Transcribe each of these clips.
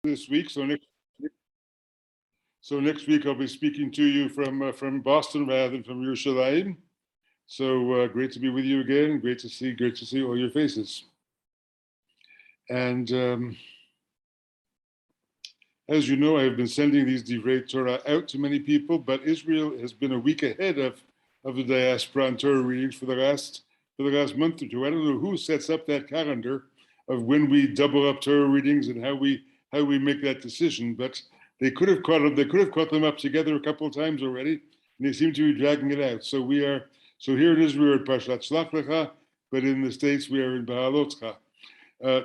this week. So next week I'll be speaking to you from Boston rather than from Yerushalayim. So great to be with you again. Great to see all your faces. And as you know, I've been sending these divrei Torah out to many people, but Israel has been a week ahead of the diaspora on Torah readings for the last month or two. I don't know who sets up that calendar of when we double up Torah readings and how we make that decision, but they could have caught them up together a couple of times already, and they seem to be dragging it out. So here in Israel at Parshat Shlach Lecha, but in the States we are in Bahalotcha.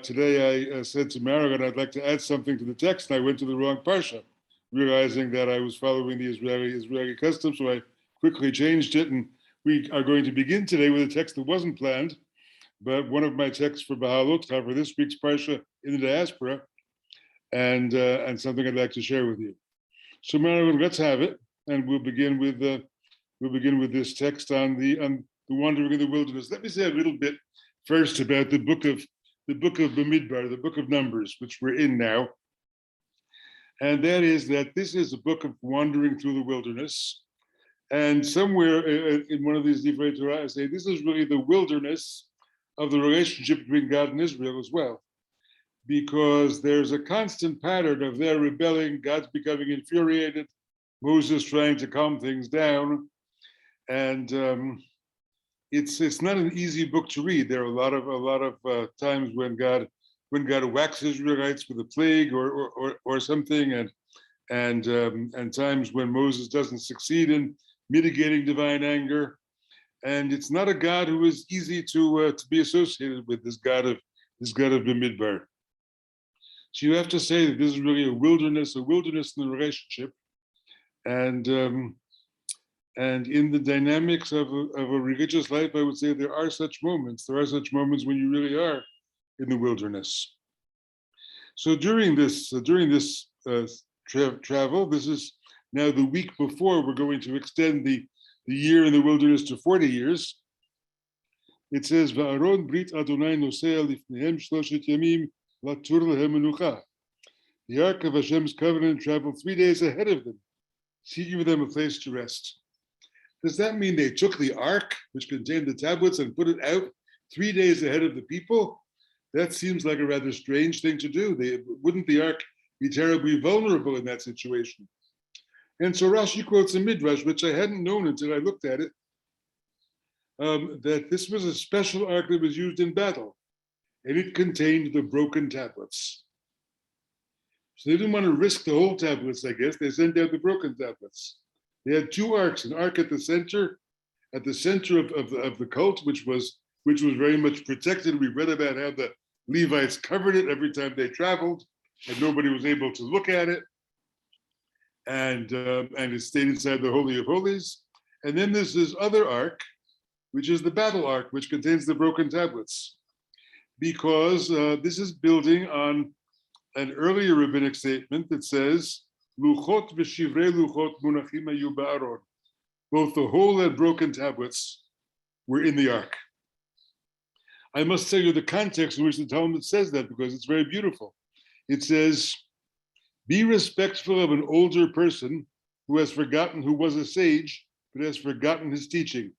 Today I said to Marilyn I'd like to add something to the text, and I went to the wrong parsha, realizing that I was following the Israeli custom, so I quickly changed it, and we are going to begin today with a text that wasn't planned, but one of my texts for Bahalotcha for this week's parsha in the diaspora, and something I'd like to share with you. So Marilyn, let's have it, and we'll begin with this text on the wandering in the wilderness. Let me say a little bit first about the book of Bamidbar, the book of Numbers, which we're in now, and that is that this is a book of wandering through the wilderness. And somewhere in one of these divrei Torah, I say this is really the wilderness of the relationship between God and Israel as well, because there's a constant pattern of their rebelling, God's becoming infuriated, Moses trying to calm things down, and it's not an easy book to read. There are a lot of times when God whacks Israelites with a plague or something, and times when Moses doesn't succeed in mitigating divine anger, and it's not a God who is easy to be associated with. This God of Bamidbar. So you have to say that this is really a wilderness in the relationship, and in the dynamics of a religious life, I would say there are such moments. There are such moments when you really are in the wilderness. So during this travel, this is now the week before we're going to extend the year in the wilderness to 40 years. It says, "Va'aron brit Adonai nosea lifnehem shloshet yamim latur lehem menucha." The ark of Hashem's covenant traveled 3 days ahead of them, to give them a place to rest. Does that mean they took the ark, which contained the tablets, and put it out 3 days ahead of the people? That seems like a rather strange thing to do. Wouldn't the ark be terribly vulnerable in that situation? And so Rashi quotes a midrash, which I hadn't known until I looked at it, that this was a special ark that was used in battle, and it contained the broken tablets. So they didn't want to risk the whole tablets, I guess. They sent out the broken tablets. They had two arks, an ark at the center of the cult, which was very much protected. We read about how the Levites covered it every time they traveled, and nobody was able to look at it. And it stayed inside the Holy of Holies. And then there's this other ark, which is the battle ark, which contains the broken tablets, because this is building on an earlier rabbinic statement that says, "Luchot v'shivrei luchot munachim hayu ba'aron." Both the whole and broken tablets were in the ark. I must tell you the context in which the Talmud says that, because it's very beautiful. It says, "Be respectful of an older person who has forgotten, who was a sage, but has forgotten his teaching,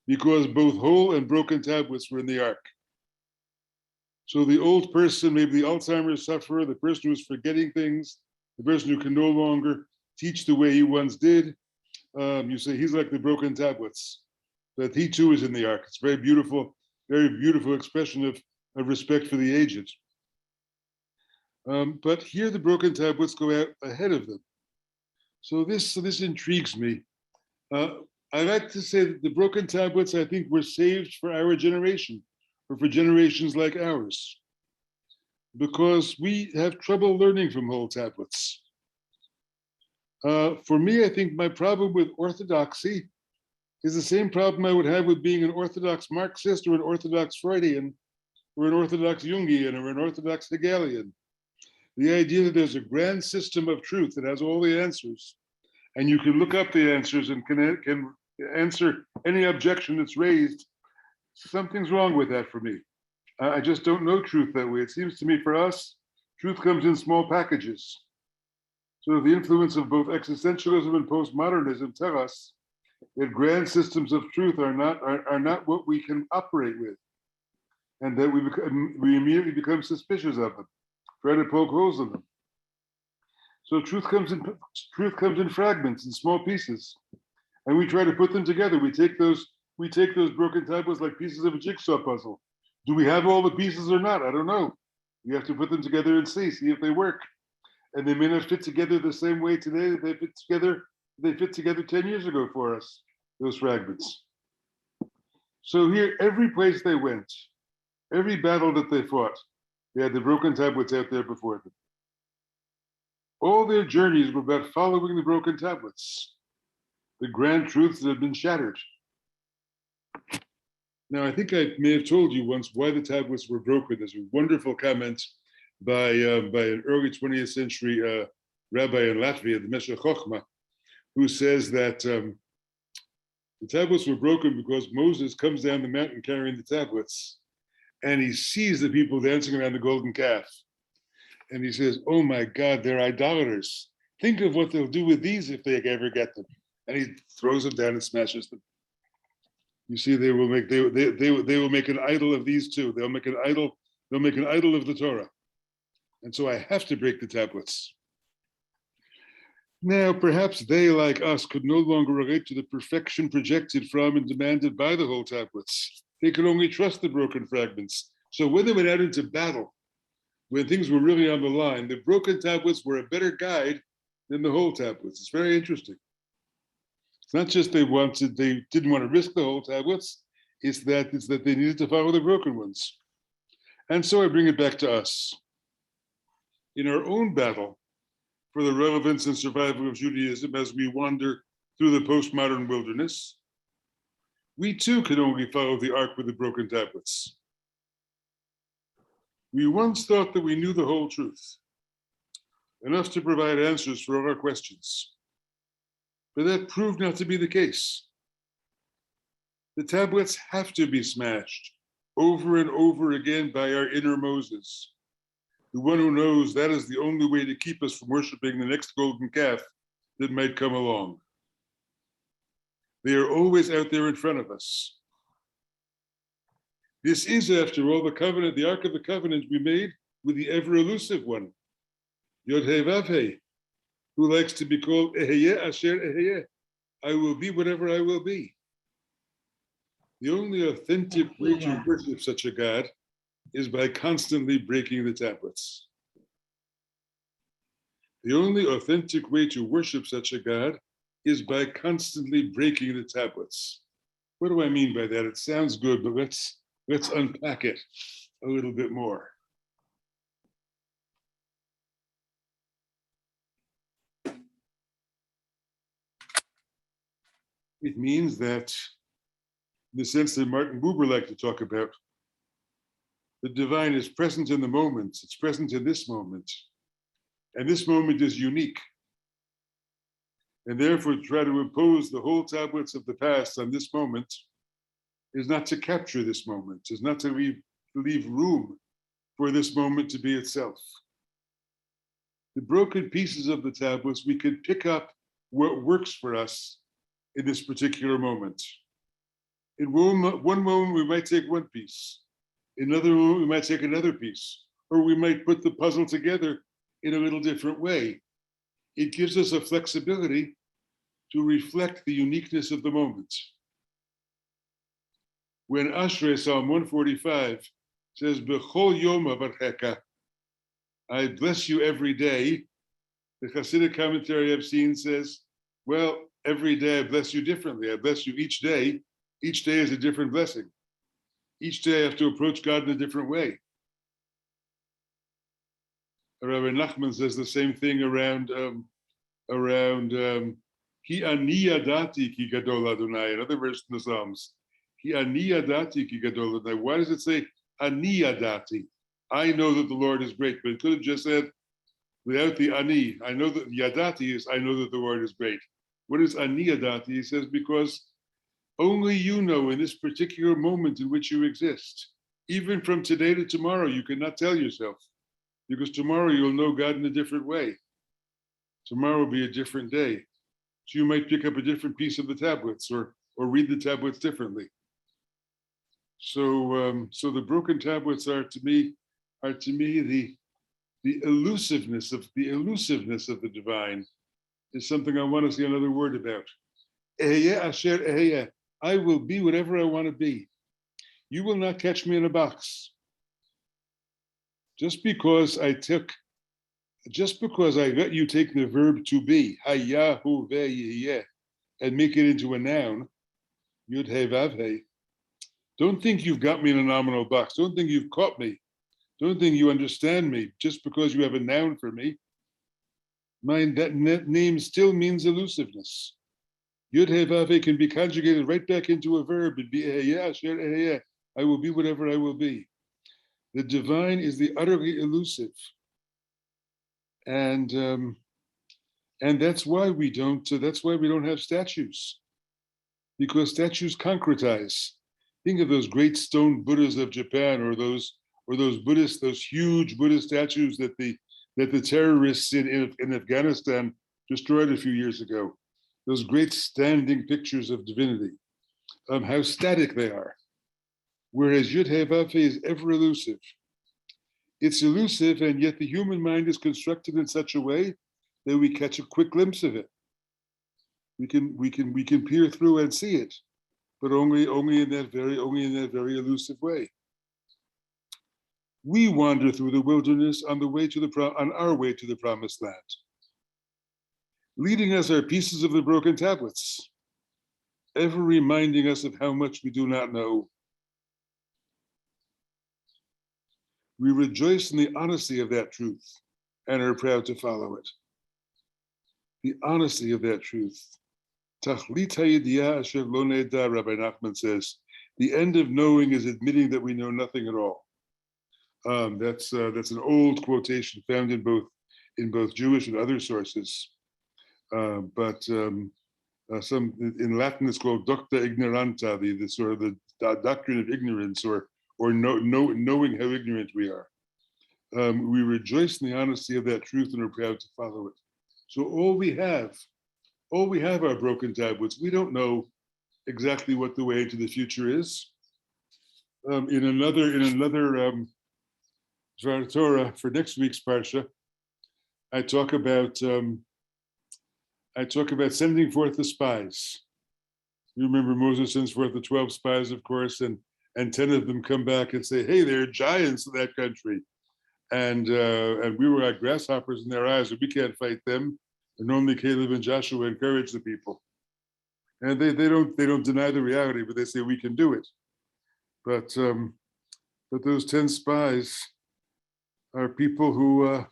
because both whole and broken tablets were in the ark." So the old person, maybe the Alzheimer's sufferer, the person who's forgetting things, the person who can no longer teach the way he once did, you say he's like the broken tablets, that he too is in the ark. It's very beautiful expression of respect for the aged. But here the broken tablets go out ahead of them. So this intrigues me. I like to say that the broken tablets, I think, were saved for our generation, or for generations like ours, because we have trouble learning from whole tablets. For me, I think my problem with orthodoxy is the same problem I would have with being an Orthodox Marxist or an Orthodox Freudian or an Orthodox Jungian or an Orthodox Hegelian. The idea that there's a grand system of truth that has all the answers, and you can look up the answers and can answer any objection that's raised. Something's wrong with that for me. I just don't know truth that way. It seems to me for us, Truth comes in small packages. So the influence of both existentialism and postmodernism tell us that grand systems of truth are not what we can operate with, and that we immediately become suspicious of them, try to poke holes in them. So truth comes in fragments, in small pieces, and we try to put them together. We take those broken tablets like pieces of a jigsaw puzzle. Do we have all the pieces or not? I don't know. We have to put them together and see if they work. And they may not fit together the same way today that they fit together 10 years ago for us, those fragments. So here, every place they went, every battle that they fought, they had the broken tablets out there before them. All their journeys were about following the broken tablets, the grand truths that had been shattered. Now, I think I may have told you once why the tablets were broken. There's a wonderful comment by an early 20th century rabbi in Latvia, the Meshech Chochmah, who says that the tablets were broken because Moses comes down the mountain carrying the tablets, and he sees the people dancing around the golden calf. And he says, oh my God, they're idolaters. Think of what they'll do with these if they ever get them. And he throws them down and smashes them. You see, they will make an idol of these two. They'll make an idol of the Torah. And so I have to break the tablets. Now, perhaps they, like us, could no longer relate to the perfection projected from and demanded by the whole tablets. They could only trust the broken fragments. So when they went out into battle, when things were really on the line, the broken tablets were a better guide than the whole tablets. It's very interesting. It's not just they didn't want to risk the whole tablets, it's that they needed to follow the broken ones. And so I bring it back to us. In our own battle for the relevance and survival of Judaism as we wander through the postmodern wilderness, we too can only follow the ark with the broken tablets. We once thought that we knew the whole truth, enough to provide answers for all our questions. But that proved not to be the case. The tablets have to be smashed over and over again by our inner Moses, the one who knows that is the only way to keep us from worshiping the next golden calf that might come along. They are always out there in front of us. This is, after all, the Ark of the Covenant we made with the ever-elusive one, Yod-Heh Vav-Heh, who likes to be called Eheyeh Asher Eheyeh. I will be whatever I will be. The only authentic way to worship such a God is by constantly breaking the tablets. The only authentic way to worship such a God is by constantly breaking the tablets. What do I mean by that? It sounds good, but let's unpack it a little bit more. It means that, in the sense that Martin Buber liked to talk about, the divine is present in the moment. It's present in this moment. And this moment is unique. And therefore, to try to impose the whole tablets of the past on this moment is not to capture this moment, is not to leave room for this moment to be itself. The broken pieces of the tablets, we can pick up what works for us in this particular moment. In one moment, we might take one piece. In another moment, we might take another piece, or we might put the puzzle together in a little different way. It gives us a flexibility to reflect the uniqueness of the moment. When Ashrei, Psalm 145, says, B'chol yom avarcheka, I bless you every day, the Hasidic commentary I've seen says, well, every day I bless you differently. I bless you each day. Each day is a different blessing. Each day I have to approach God in a different way. Rabbi Nachman says the same thing around Ki ani yadati ki gadol Adonai, another verse in the Psalms. Ki ani yadati ki gadol Adonai. Why does it say ani yadati? I know that the Lord is great, but it could have just said, without the ani, I know that yadati is, I know that the Lord is great. What is ani yadati? He says, because only you know in this particular moment in which you exist. Even from today to tomorrow, you cannot tell yourself. because tomorrow you'll know God in a different way. Tomorrow will be a different day. So you might pick up a different piece of the tablets or read the tablets differently. So the broken tablets are to me the elusiveness of the divine is something I want to say another word about. I will be whatever I want to be. You will not catch me in a box. Just because I let you take the verb to be, hayahu ve'yeh, and make it into a noun, yud he vav he. Don't think you've got me in a nominal box. Don't think you've caught me. Don't think you understand me just because you have a noun for me. That name still means elusiveness. Yud he vav he can be conjugated right back into a verb and be I will be whatever I will be. The divine is the utterly elusive, and that's why we don't. That's why we don't have statues, because statues concretize. Think of those great stone Buddhas of Japan, or those Buddhists, those huge Buddhist statues that the terrorists in Afghanistan destroyed a few years ago. Those great standing pictures of divinity, how static they are. Whereas Yud He Vav He is ever elusive. It's elusive, and yet the human mind is constructed in such a way that we catch a quick glimpse of it. We can peer through and see it, but only in that very elusive way. We wander through the wilderness on our way to the promised land. Leading us are pieces of the broken tablets, ever reminding us of how much we do not know. We rejoice in the honesty of that truth and are proud to follow it. The honesty of that truth. Tachlit hayidiyah asher lo ne'eda, Rabbi Nachman says, the end of knowing is admitting that we know nothing at all. That's an old quotation found in both Jewish and other sources. But some in Latin it's called docta ignoranta, the sort of the doctrine of ignorance, or knowing how ignorant we are. We rejoice in the honesty of that truth and are proud to follow it. So all we have are broken tablets. We don't know exactly what the way into the future is. In another Torah for next week's parsha, I talk about sending forth the spies. You remember Moses sends forth the 12 spies, of course, and 10 of them come back and say, "Hey, there are giants in that country, and we were like grasshoppers in their eyes, and we can't fight them." And only Caleb and Joshua encourage the people, and they don't deny the reality, but they say we can do it. But those 10 spies are people who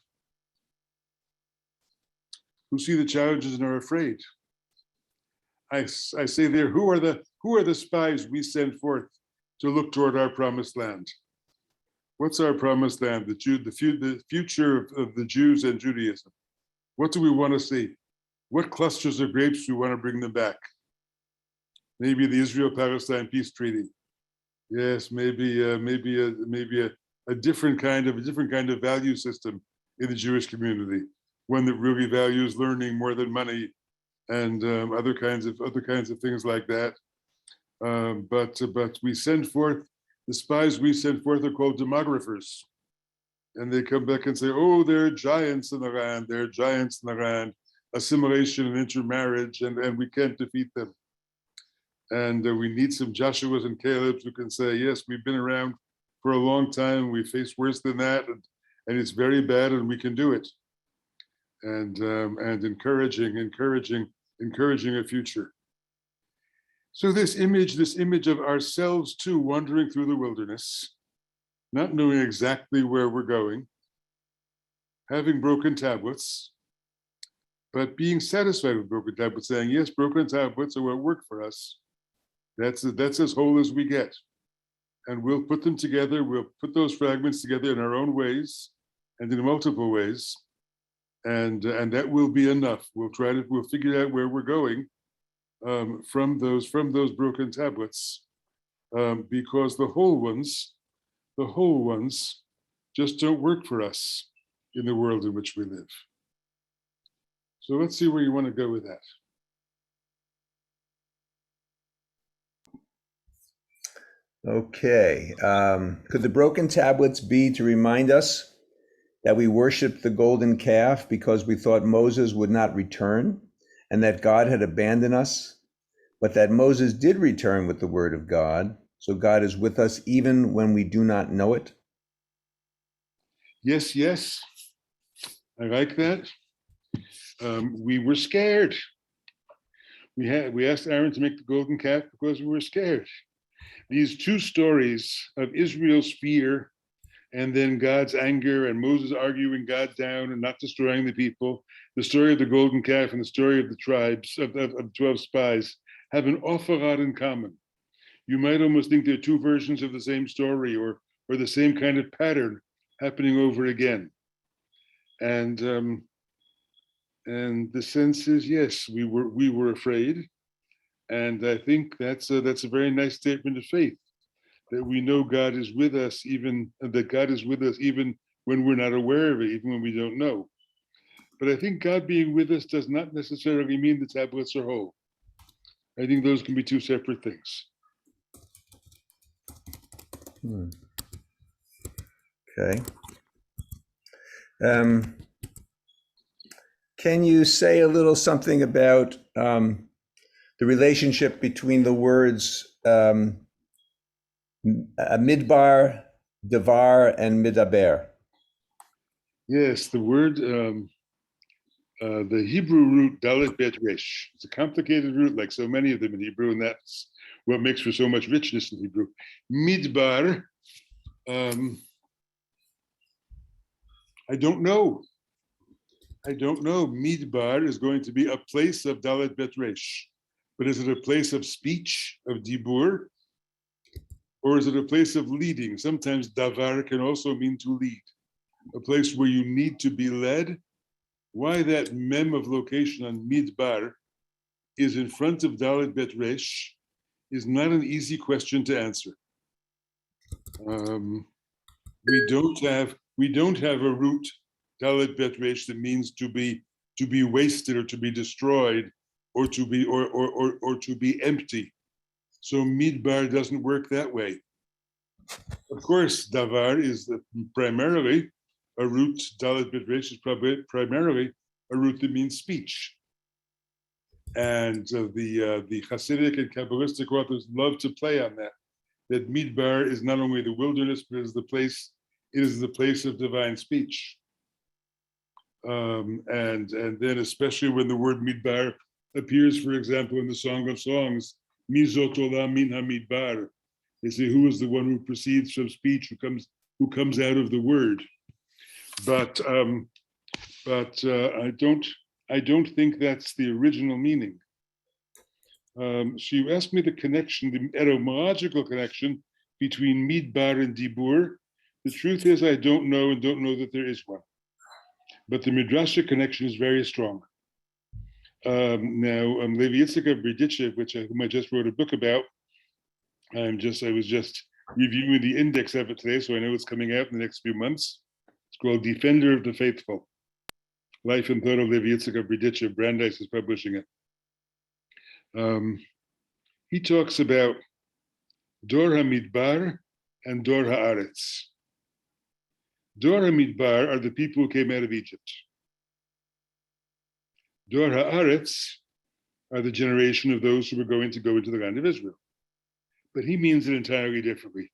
see the challenges and are afraid. I say there, who are the spies we send forth to look toward our promised land? What's our promised land? The future of the Jews and Judaism. What do we want to see? What clusters of grapes do we want to bring them back? Maybe the Israel-Palestine peace treaty. Yes, maybe a different kind of value system in the Jewish community, one that really values learning more than money, and other kinds of things like that. But we send forth the spies. We send forth are called demographers, and they come back and say, "Oh, there are giants in the land. There are giants in the land. Assimilation and intermarriage, and we can't defeat them." And we need some Joshuas and Calebs who can say, "Yes, we've been around for a long time. We faced worse than that, and it's very bad, and we can do it." And encouraging a future. So this image of ourselves too wandering through the wilderness, not knowing exactly where we're going, having broken tablets, but being satisfied with broken tablets, saying, "Yes, broken tablets are what work for us. That's as whole as we get, and we'll put them together. We'll put those fragments together in our own ways, and in multiple ways, and that will be enough. We'll figure out where we're going from those broken tablets, because the whole ones just don't work for us. in the world in which we live. So let's see where you want to go with that. Okay. Could the broken tablets be to remind us that we worshiped the golden calf because we thought Moses would not return and that God had abandoned us, but that Moses did return with the word of God, so God is with us even when we do not know it? Yes, yes, I like that. We were scared. We asked Aaron to make the golden calf because we were scared. These two stories of Israel's fear and then God's anger and Moses arguing God down and not destroying the people, the story of the golden calf and the story of the tribes of 12 spies have an awful lot in common. You might almost think they're two versions of the same story or the same kind of pattern happening over again. And the sense is, yes, we were afraid, and I think that's a very nice statement of faith, that we know God is with us, even when we're not aware of it, even when we don't know. But I think God being with us does not necessarily mean the tablets are whole. I think those can be two separate things. Okay. Can you say a little something about the relationship between the words midbar, devar, and midaber? Yes, the word, the Hebrew root dalet bet resh. It's a complicated root, like so many of them in Hebrew, and that's what makes for so much richness in Hebrew. Midbar, I don't know. Midbar is going to be a place of dalet bet resh, but is it a place of speech, of dibur, or is it a place of leading? Sometimes davar can also mean to lead, a place where you need to be led. Why that mem of location on midbar is in front of dalet bet resh is not an easy question to answer. We don't have a root dalet bet resh that means to be wasted or to be destroyed or to be empty. So midbar doesn't work that way. Of course, davar is primarily a root. Dalet bet resh is primarily a root that means speech. And the Hasidic and Kabbalistic authors love to play on that. That midbar is not only the wilderness, but it is the place of divine speech. And then especially when the word midbar appears, for example, in the Song of Songs, Mizot olam min hamidbar. They say, who is the one who proceeds from speech, who comes out of the word? But I don't think that's the original meaning. She asked me the connection, the etymological connection between midbar and dibur. The truth is, I don't know that there is one. But the midrashic connection is very strong. Now, Levi Yitzchak of Berdichev, whom I just wrote a book about, I was just reviewing the index of it today, so I know it's coming out in the next few months. It's called Defender of the Faithful, Life and Thought of Levi Yitzchak of Berdichev. Brandeis is publishing it. He talks about Dor HaMidbar and Dor HaAretz. Dor HaMidbar are the people who came out of Egypt. Dor HaAretz are the generation of those who were going to go into the land of Israel. But he means it entirely differently.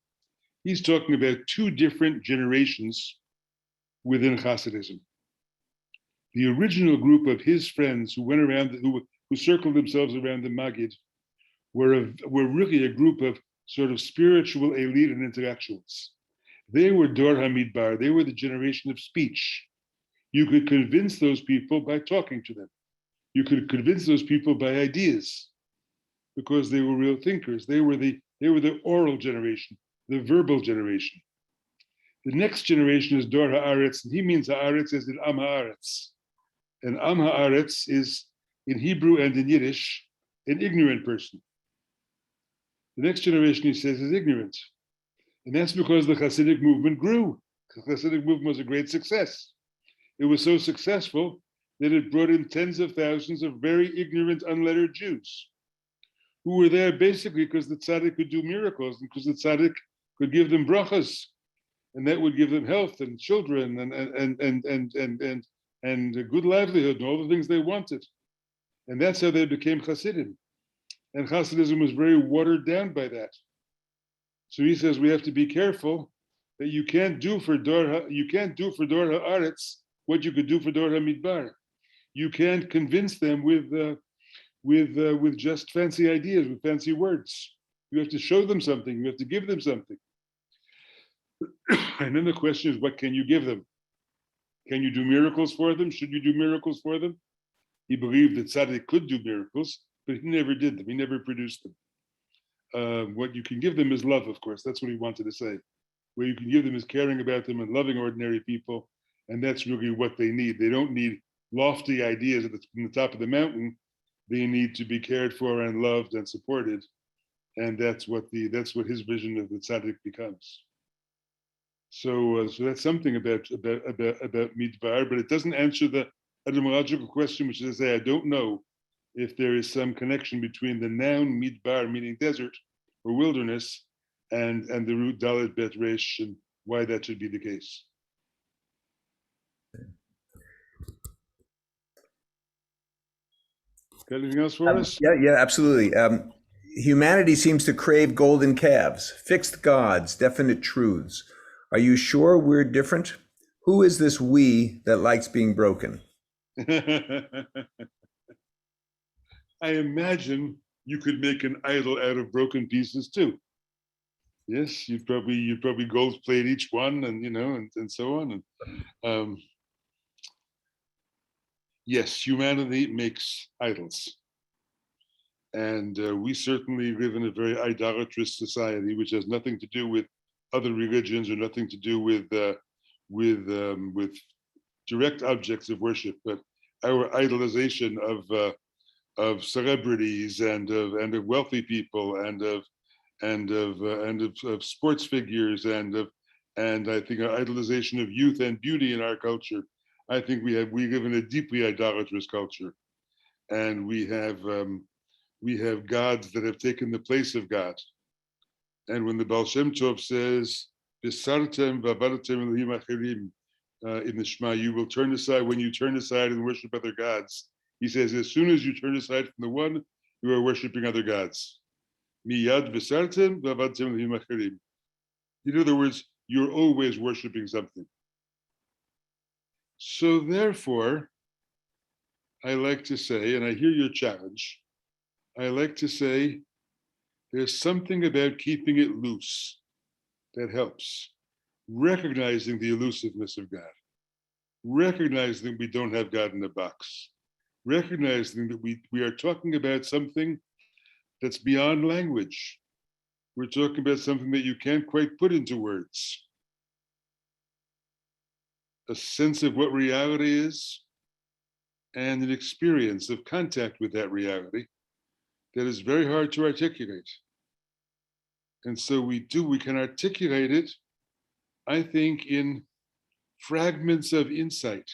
He's talking about two different generations within Hasidism. The original group of his friends who went around, who circled themselves around the Maggid, were really a group of sort of spiritual elite and intellectuals. They were Dor HaMidbar. They were the generation of speech. You could convince those people by talking to them. You could convince those people by ideas, because they were real thinkers. They were the oral generation, the verbal generation. The next generation is Dor HaAretz, and he means HaAretz as in Am HaAretz. And Am HaAretz is, in Hebrew and in Yiddish, an ignorant person. The next generation, he says, is ignorant. And that's because the Hasidic movement grew. The Hasidic movement was a great success. It was so successful that it brought in tens of thousands of very ignorant, unlettered Jews who were there basically because the tzaddik could do miracles and because the tzaddik could give them brachas, and that would give them health and children and a good livelihood and all the things they wanted. And that's how they became Hasidim. And Hasidism was very watered down by that. So he says we have to be careful that you can't do for Dor Haaretz what you could do for Dor HaMidbar. You can't convince them with just fancy ideas, with fancy words. You have to show them something. You have to give them something. And then the question is, what can you give them? Can you do miracles for them? Should you do miracles for them? He believed that tzaddik could do miracles, but he never did them. He never produced them. What you can give them is love, of course. That's what he wanted to say. What you can give them is caring about them and loving ordinary people. And that's really what they need. They don't need lofty ideas from the top of the mountain. They need to be cared for and loved and supported. And that's what his vision of the tzaddik becomes. So that's something about midbar, but it doesn't answer the etymological question, which is to say, I don't know if there is some connection between the noun midbar, meaning desert or wilderness, and the root dalet bet resh, and why that should be the case. Got anything else for us? Yeah, absolutely. Humanity seems to crave golden calves, fixed gods, definite truths. Are you sure we're different? Who is this we that likes being broken? I imagine you could make an idol out of broken pieces too. Yes, you'd probably gold plate each one, and so on. And yes, humanity makes idols, and we certainly live in a very idolatrous society, which has nothing to do with other religions or nothing to do with direct objects of worship, but our idolization of celebrities and of wealthy people and of sports figures and I think our idolization of youth and beauty in our culture. I think we live in a deeply idolatrous culture, and we have gods that have taken the place of God. And when the Baal Shem Tov says, "Bisartem v'abartem Elohim acherim," in the Shema, you will turn aside when you turn aside and worship other gods. He says, as soon as you turn aside from the one, you are worshiping other gods. Miyad v'sartem v'abartem Elohim acherim. In other words, you're always worshiping something. So therefore, I like to say, and I hear your challenge, I like to say, there's something about keeping it loose that helps. Recognizing the elusiveness of God. Recognizing that we don't have God in a box. Recognizing that we are talking about something that's beyond language. We're talking about something that you can't quite put into words. A sense of what reality is and an experience of contact with that reality that is very hard to articulate. And so we can articulate it, I think, in fragments of insight,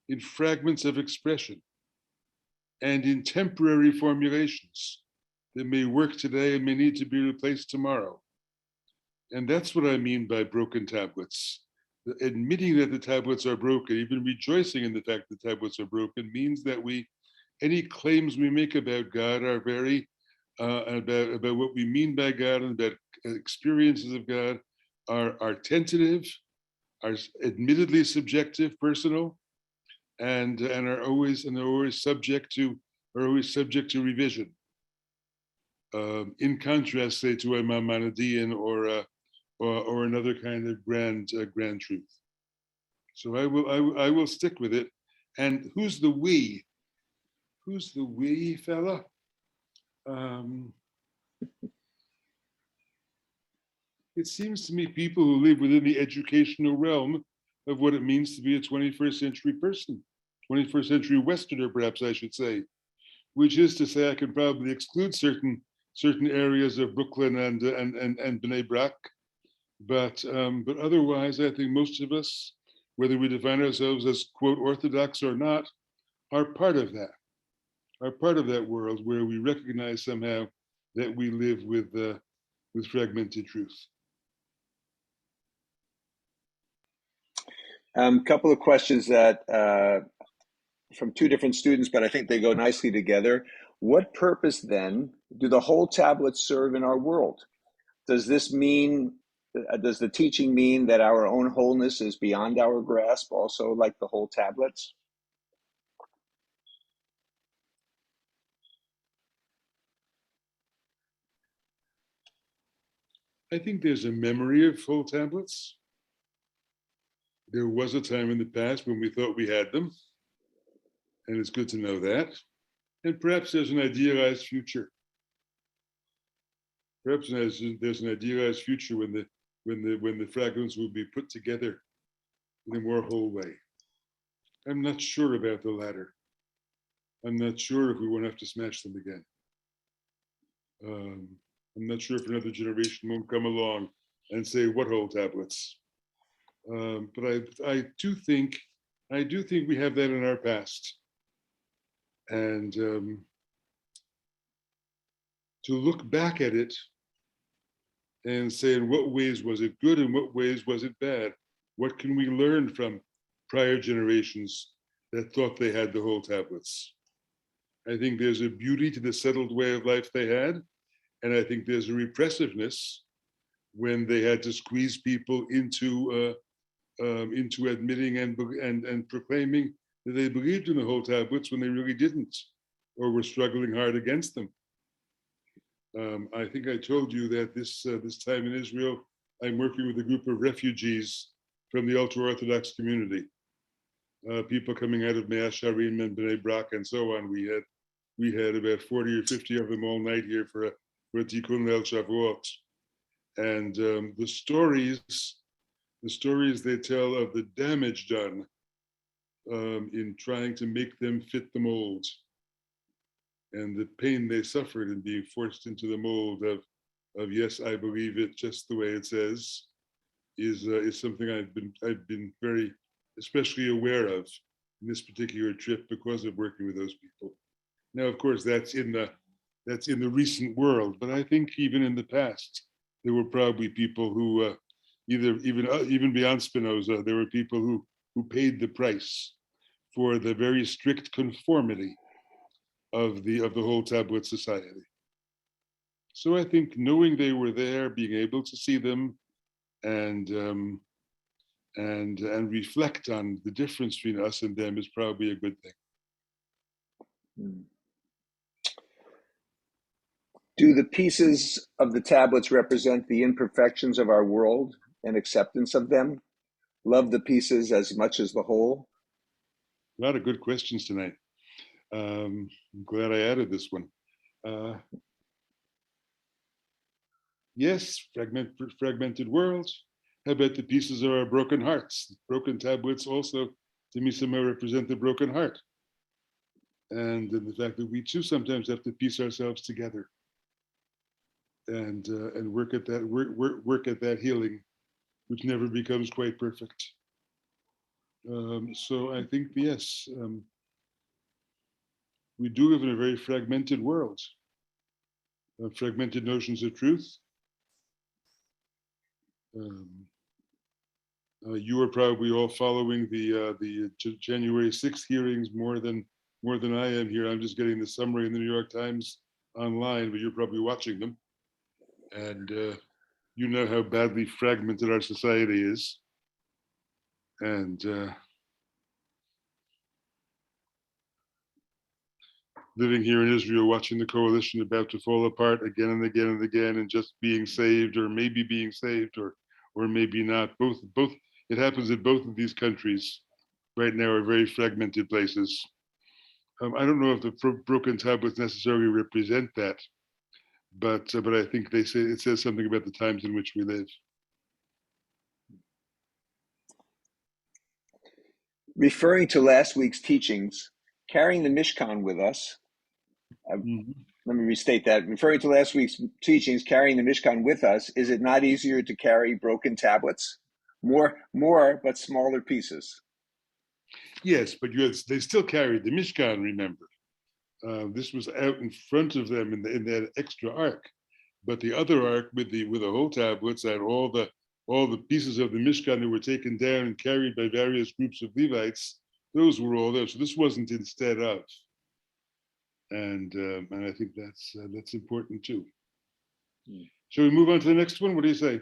in fragments of expression, and in temporary formulations that may work today and may need to be replaced tomorrow. And that's what I mean by broken tablets. Admitting that the tablets are broken, even rejoicing in the fact that the tablets are broken, means that any claims we make about God are very about what we mean by God and about experiences of God are tentative, are admittedly subjective, personal, and are always subject to revision. In contrast, say, to a Maimonidean or another kind of grand truth. So I will stick with it. And who's the we? Who's the we, fella? It seems to me people who live within the educational realm of what it means to be a 21st century person, 21st century Westerner, perhaps I should say, which is to say I can probably exclude certain areas of Brooklyn and Bnei Brak, but otherwise I think most of us whether we define ourselves as, quote, Orthodox or not, are part of that, world where we recognize somehow that we live with fragmented truth. Couple of questions that from two different students, but I think they go nicely together. What purpose then do the whole tablets serve in our world? Does this mean, does the teaching mean that our own wholeness is beyond our grasp, also like the whole tablets? I think there's a memory of whole tablets. There was a time in the past when we thought we had them, and it's good to know that. And perhaps there's an idealized future. Perhaps there's an idealized future when the fragments will be put together in a more whole way. I'm not sure about the latter. I'm not sure if we won't have to smash them again. I'm not sure if another generation won't come along and say, "What whole tablets?" But I do think we have that in our past, and to look back at it and say, in what ways was it good, in what ways was it bad? What can we learn from prior generations that thought they had the whole tablets? I think there's a beauty to the settled way of life they had, and I think there's a repressiveness when they had to squeeze people into admitting and proclaiming that they believed in the whole tablets when they really didn't, or were struggling hard against them. I think I told you that this time in Israel, I'm working with a group of refugees from the ultra-Orthodox community, people coming out of Mea Sharim and Bnei Brak and so on. We had about 40 or 50 of them all night here for a Tikkun Leil Shavuot, and the stories they tell of the damage done in trying to make them fit the mold, and the pain they suffered in being forced into the mold of yes, I believe it just the way it says, is something I've been very especially aware of in this particular trip because of working with those people. Now, of course, that's in the recent world, but I think even in the past, there were probably people who even beyond Spinoza, there were people who paid the price for the very strict conformity of the whole tablet society. So I think knowing they were there, being able to see them, and reflect on the difference between us and them is probably a good thing. Do the pieces of the tablets represent the imperfections of our world and acceptance of them? Love the pieces as much as the whole? A lot of good questions tonight. I'm glad I added this one. Yes, fragmented world. How about the pieces of our broken hearts? Broken tablets also, to me, somehow represent the broken heart. And the fact that we too sometimes have to piece ourselves together and work at that healing, which never becomes quite perfect. So I think, yes, we do live in a very fragmented world, fragmented notions of truth. You are probably all following the January 6th hearings more than I am here. I'm just getting the summary in the New York Times online, but you're probably watching them, and you know how badly fragmented our society is, and living here in Israel, watching the coalition about to fall apart again and again and again, and just being saved, or maybe being saved, or maybe not. Both it happens in both of these countries right now are very fragmented places. I don't know if the broken tablets necessarily represent that, but I think they say it says something about the times in which we live. Referring to last week's teachings, carrying the Mishkan with us. Let me restate that. Referring to last week's teachings, carrying the Mishkan with us, is it not easier to carry broken tablets? more, but smaller pieces. Yes, but they still carried the Mishkan, remember. This was out in front of them in that extra ark. But the other ark with the whole tablets and all the pieces of the Mishkan that were taken down and carried by various groups of Levites, those were all there. So this wasn't instead of. And I think that's important too. Shall we move on to the next one? What do you say?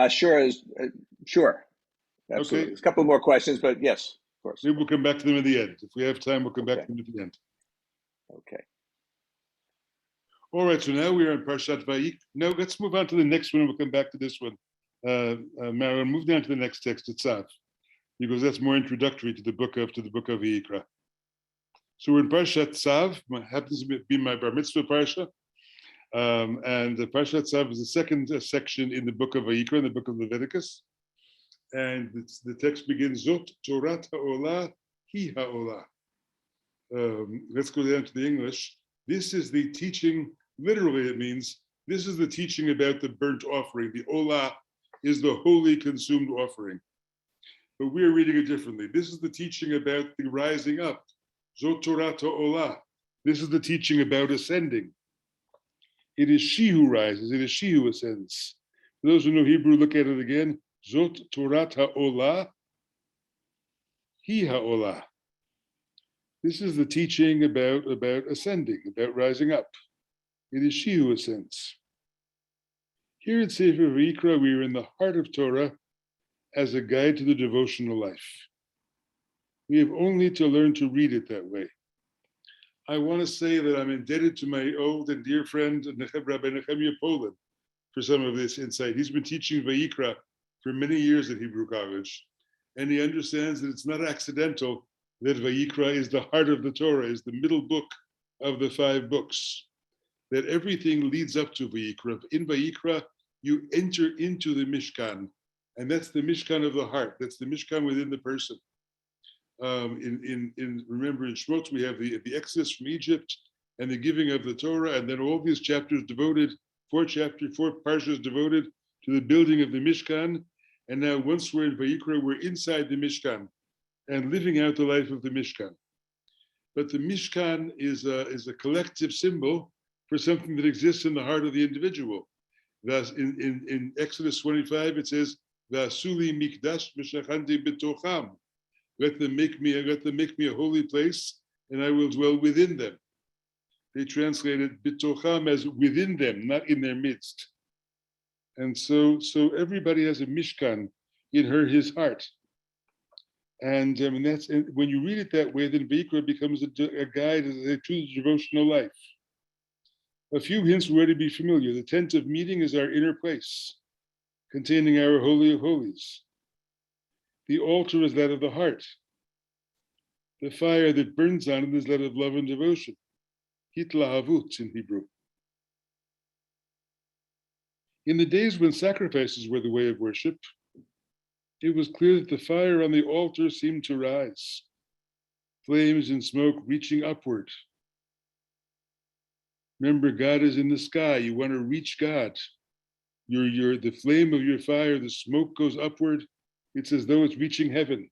Sure. Sure. Absolutely. Okay. There's a couple more questions, but yes, of course. Maybe we'll come back to them at the end. If we have time, we'll come back to them at the end. Okay. All right, so now we are in Parshat Vayik. Now let's move on to the next one. We'll come back to this one. Marilyn, move down to the next text, Tzav, because that's more introductory to the book of Vayikra. So we're in Parshat Tzav. Happens to be my bar mitzvah parsha, and the Parshat Tzav is the second section in the book of Vayikra, in the book of Leviticus, and the text begins Zot Torah ha'olah hi ha'olah. Let's go down to the English. This is the teaching. Literally, it means this is the teaching about the burnt offering. The olah is the holy consumed offering. But we're reading it differently. This is the teaching about the rising up. Zot Torah olah. This is the teaching about ascending. It is she who rises. It is she who ascends. For those who know Hebrew, look at it again. Zot Torah olah. Hi ha'olah. This is the teaching about ascending, about rising up. It is she who ascends. Here in Sefer Vayikra, we are in the heart of Torah as a guide to the devotional life. We have only to learn to read it that way. I want to say that I'm indebted to my old and dear friend, Rabbi Nehemiah Poland, for some of this insight. He's been teaching Vayikra for many years at Hebrew College, and he understands that it's not accidental that Vayikra is the heart of the Torah, is the middle book of the 5 books, that everything leads up to Vayikra. In Vayikra, you enter into the Mishkan, and that's the Mishkan of the heart. That's the Mishkan within the person. Remember, in Shmot, we have the Exodus from Egypt and the giving of the Torah, and then all these chapters devoted, 4 parshas devoted to the building of the Mishkan. And now, once we're in Vayikra, we're inside the Mishkan and living out the life of the Mishkan. But the Mishkan is a collective symbol for something that exists in the heart of the individual. Thus, in Exodus 25, it says, "V'asuli mikdash v'shachanti b'tocham." Let them make me a holy place, and I will dwell within them. They translated b'tocham as within them, not in their midst. And so everybody has a Mishkan in his heart. And that's when you read it that way, then Vayikra becomes a guide to the devotional life. A few hints will already be familiar. The tent of meeting is our inner place, containing our Holy of Holies. The altar is that of the heart. The fire that burns on it is that of love and devotion. Hitlahavut in Hebrew. In the days when sacrifices were the way of worship, it was clear that the fire on the altar seemed to rise, flames and smoke reaching upward. Remember, God is in the sky. You want to reach God. The flame of your fire, the smoke goes upward. It's as though it's reaching heaven,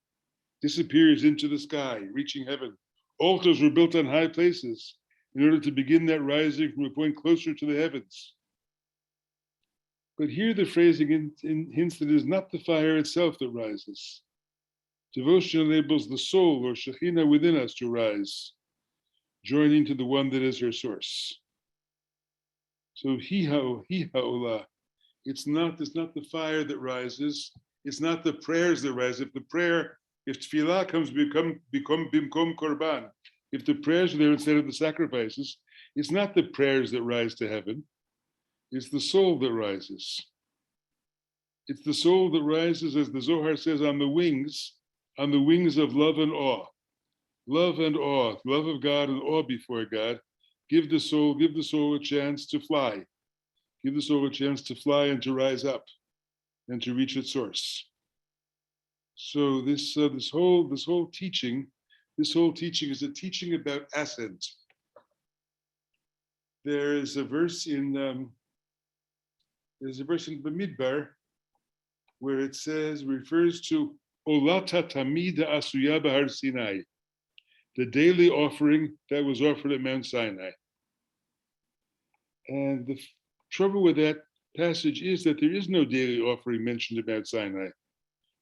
disappears into the sky, reaching heaven. Altars were built on high places in order to begin that rising from a point closer to the heavens. But here the phrasing hints that it is not the fire itself that rises. Devotion enables the soul or Shekhinah within us to rise, joining to the one that is her source. So hi ha'olah. It's not the fire that rises. It's not the prayers that rise. If tefillah comes become bimkom korban, if the prayers are there instead of the sacrifices, it's not the prayers that rise to heaven. It's the soul that rises. It's the soul that rises, as the Zohar says, on the wings of love and awe. Love and awe, love of God and awe before God. Give the soul a chance to fly. Give the soul a chance to fly and to rise up and to reach its source. So this whole teaching is a teaching about ascent. There's a verse in Bamidbar where it says, refers to Olata Tamida Asuya Bahar Sinai, the daily offering that was offered at Mount Sinai. And the trouble with that passage is that there is no daily offering mentioned at Mount Sinai.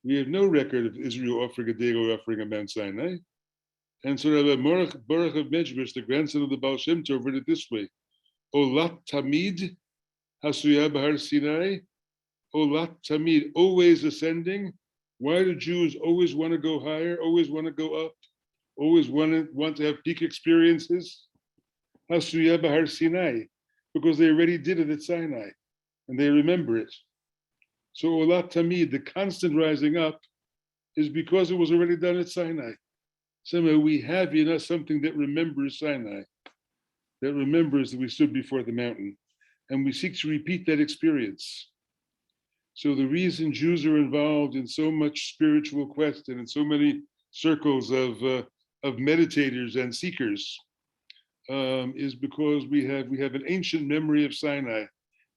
We have no record of Israel offering a daily offering at Mount Sinai. And so Rabbi Baruch of Medrash, the grandson of the Baal Shem Tov, read it this way: Olat Tamid Hasuya Bahar Sinai, Olat Tamid, always ascending. Why do Jews always want to go higher, always want to go up, always want to have peak experiences? Hasuya Bahar Sinai, because they already did it at Sinai, and they remember it. So Olat Tamid, the constant rising up, is because it was already done at Sinai. Somehow we have in us something that remembers Sinai, that remembers that we stood before the mountain, and we seek to repeat that experience. So the reason Jews are involved in so much spiritual quest and in so many circles of meditators and seekers is because we have an ancient memory of Sinai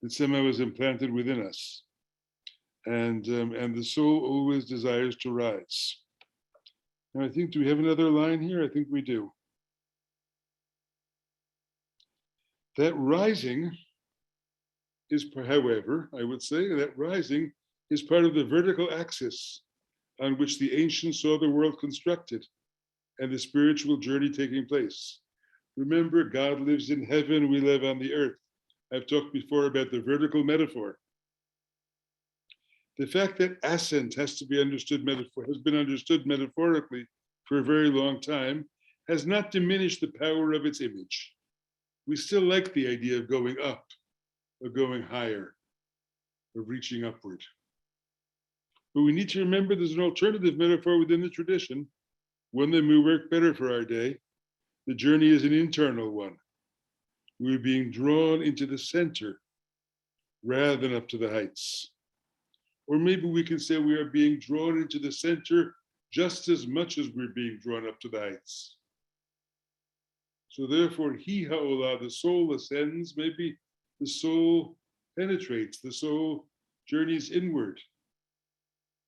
that somehow is implanted within us, and the soul always desires to rise. And I think, do we have another line here? I think we do. That rising is, however, I would say that rising is part of the vertical axis on which the ancients saw the world constructed and the spiritual journey taking place. Remember, God lives in heaven, we live on the earth. I've talked before about the vertical metaphor. The fact that ascent has been understood metaphorically for a very long time has not diminished the power of its image. We still like the idea of going up, of going higher, of reaching upward. But we need to remember there's an alternative metaphor within the tradition, one that may work better for our day. The journey is an internal one. We're being drawn into the center rather than up to the heights. Or maybe we can say we are being drawn into the center just as much as we're being drawn up to the heights. So therefore, Hi Ha'olah, the soul ascends, maybe the soul penetrates, the soul journeys inward.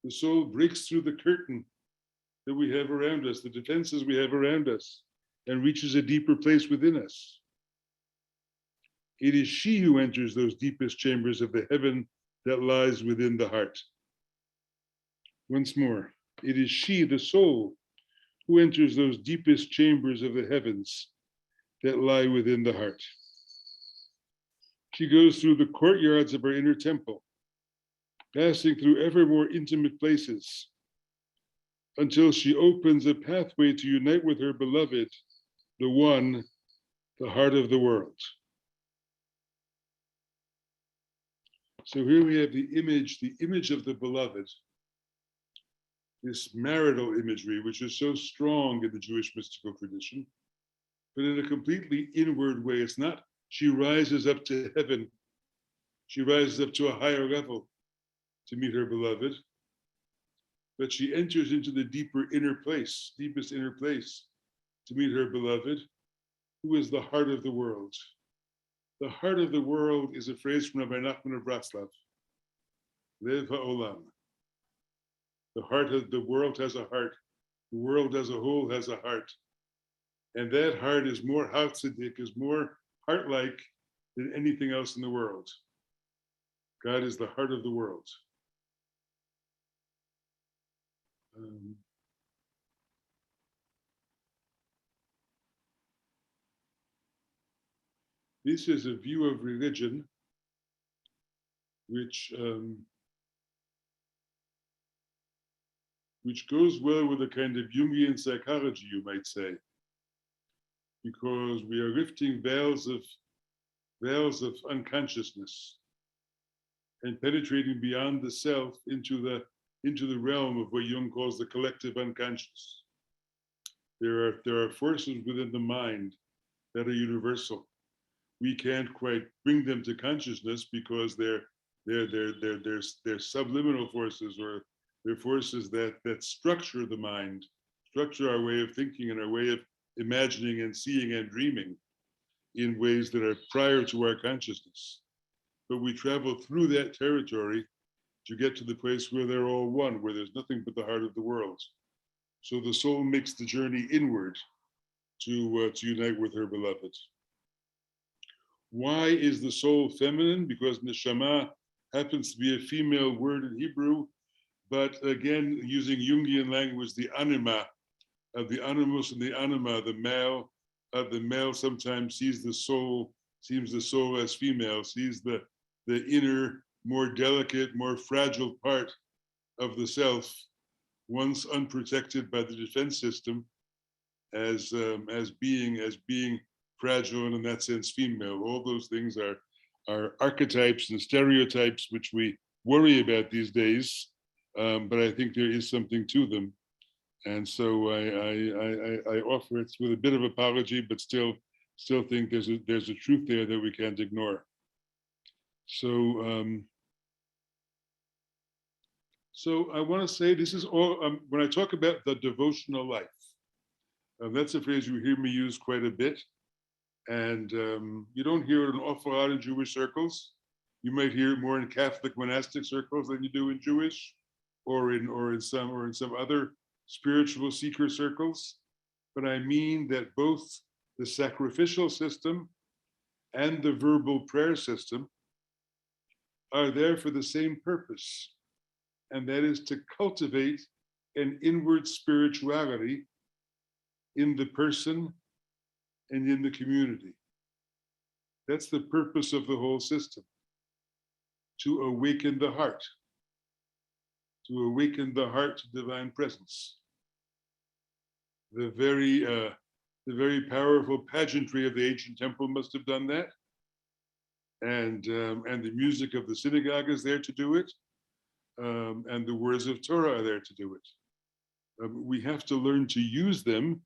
The soul breaks through the curtain that we have around us, the defenses we have around us, and reaches a deeper place within us. It is she who enters those deepest chambers of the heaven that lies within the heart. Once more, it is she, the soul, who enters those deepest chambers of the heavens that lie within the heart. She goes through the courtyards of our inner temple, passing through ever more intimate places, until she opens a pathway to unite with her beloved, the one, the heart of the world. So here we have the image of the beloved, this marital imagery, which is so strong in the Jewish mystical tradition, but in a completely inward way. It's not she rises up to heaven, she rises up to a higher level to meet her beloved, but she enters into the deepest inner place to meet her beloved, who is the heart of the world. The heart of the world is a phrase from Rabbi Nachman of Bratslav, Lev ha'olam. The heart of the world has a heart. The world as a whole has a heart. And that heart is more Hasidic, is more heart-like than anything else in the world. God is the heart of the world. This is a view of religion which goes well with a kind of Jungian psychology, you might say, because we are lifting veils of unconsciousness and penetrating beyond the self into the realm of what Jung calls the collective unconscious. There are forces within the mind that are universal. We can't quite bring them to consciousness because they're subliminal forces, or they're forces that structure the mind, structure our way of thinking and our way of imagining and seeing and dreaming in ways that are prior to our consciousness. But we travel through that territory to get to the place where they're all one, where there's nothing but the heart of the world. So the soul makes the journey inward to unite with her beloved. Why is the soul feminine? Because neshama happens to be a female word in Hebrew, but again, using Jungian language, the anima, of the animus and the anima, the male sometimes sees the soul as female, sees the inner, more delicate, more fragile part of the self, once unprotected by the defense system, as being fragile and in that sense female. All those things are archetypes and stereotypes which we worry about these days, but I think there is something to them. And so I offer it with a bit of apology, but still think there's a truth there that we can't ignore. So so I want to say this is all when I talk about the devotional life. That's a phrase you hear me use quite a bit, and you don't hear it an awful lot in Jewish circles. You might hear it more in Catholic monastic circles than you do in Jewish, or in some other spiritual seeker circles. But I mean that both the sacrificial system and the verbal prayer system are there for the same purpose, and that is to cultivate an inward spirituality in the person and in the community. That's the purpose of the whole system, to awaken the heart to divine presence. The very powerful pageantry of the ancient temple must have done that, and the music of the synagogue is there to do it, and the words of Torah are there to do it. We have to learn to use them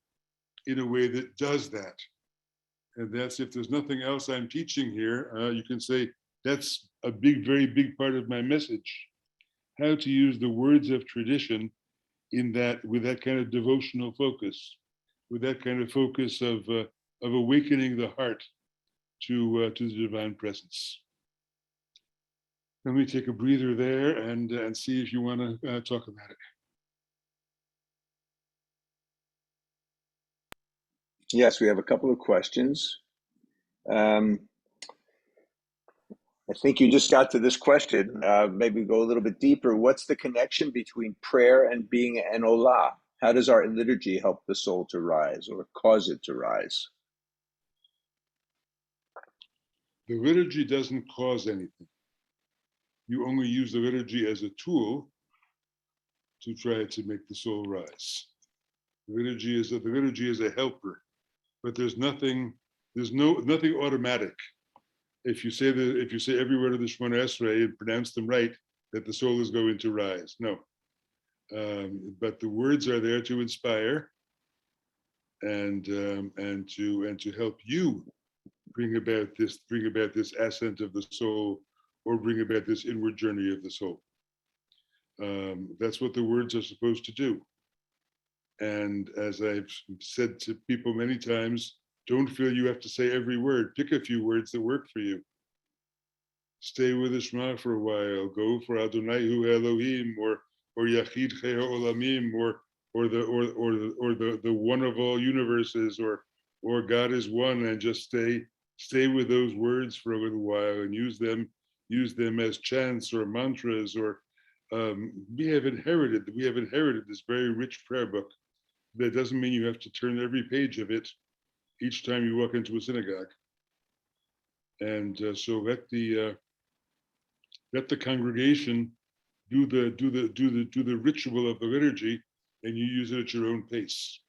in a way that does that. And that's, if there's nothing else I'm teaching here, you can say that's a very big part of my message. How to use the words of tradition with that kind of devotional focus, with that kind of focus of awakening the heart to the divine presence. Let me take a breather there and see if you want to talk about it. Yes, we have a couple of questions. I think you just got to this question. Maybe go a little bit deeper. What's the connection between prayer and being an olah? How does our liturgy help the soul to rise or cause it to rise? The liturgy doesn't cause anything. You only use the liturgy as a tool to try to make the soul rise. The liturgy is a helper, but there's nothing automatic. If you say every word of the Shemona Esrei and pronounce them right, that the soul is going to rise. No, but the words are there to inspire and to help you bring about this ascent of the soul, or bring about this inward journey of the soul. That's what the words are supposed to do. And as I've said to people many times, don't feel you have to say every word. Pick a few words that work for you. Stay with the Shema for a while. Go for Adonai Hu Elohim, or Yachid Chei Olamim, or the one of all universes, or God is one, and just stay with those words for a little while and use them as chants or mantras. Or we have inherited this very rich prayer book. That doesn't mean you have to turn every page of it each time you walk into a synagogue. And so let the congregation do the ritual of the liturgy, and you use it at your own pace.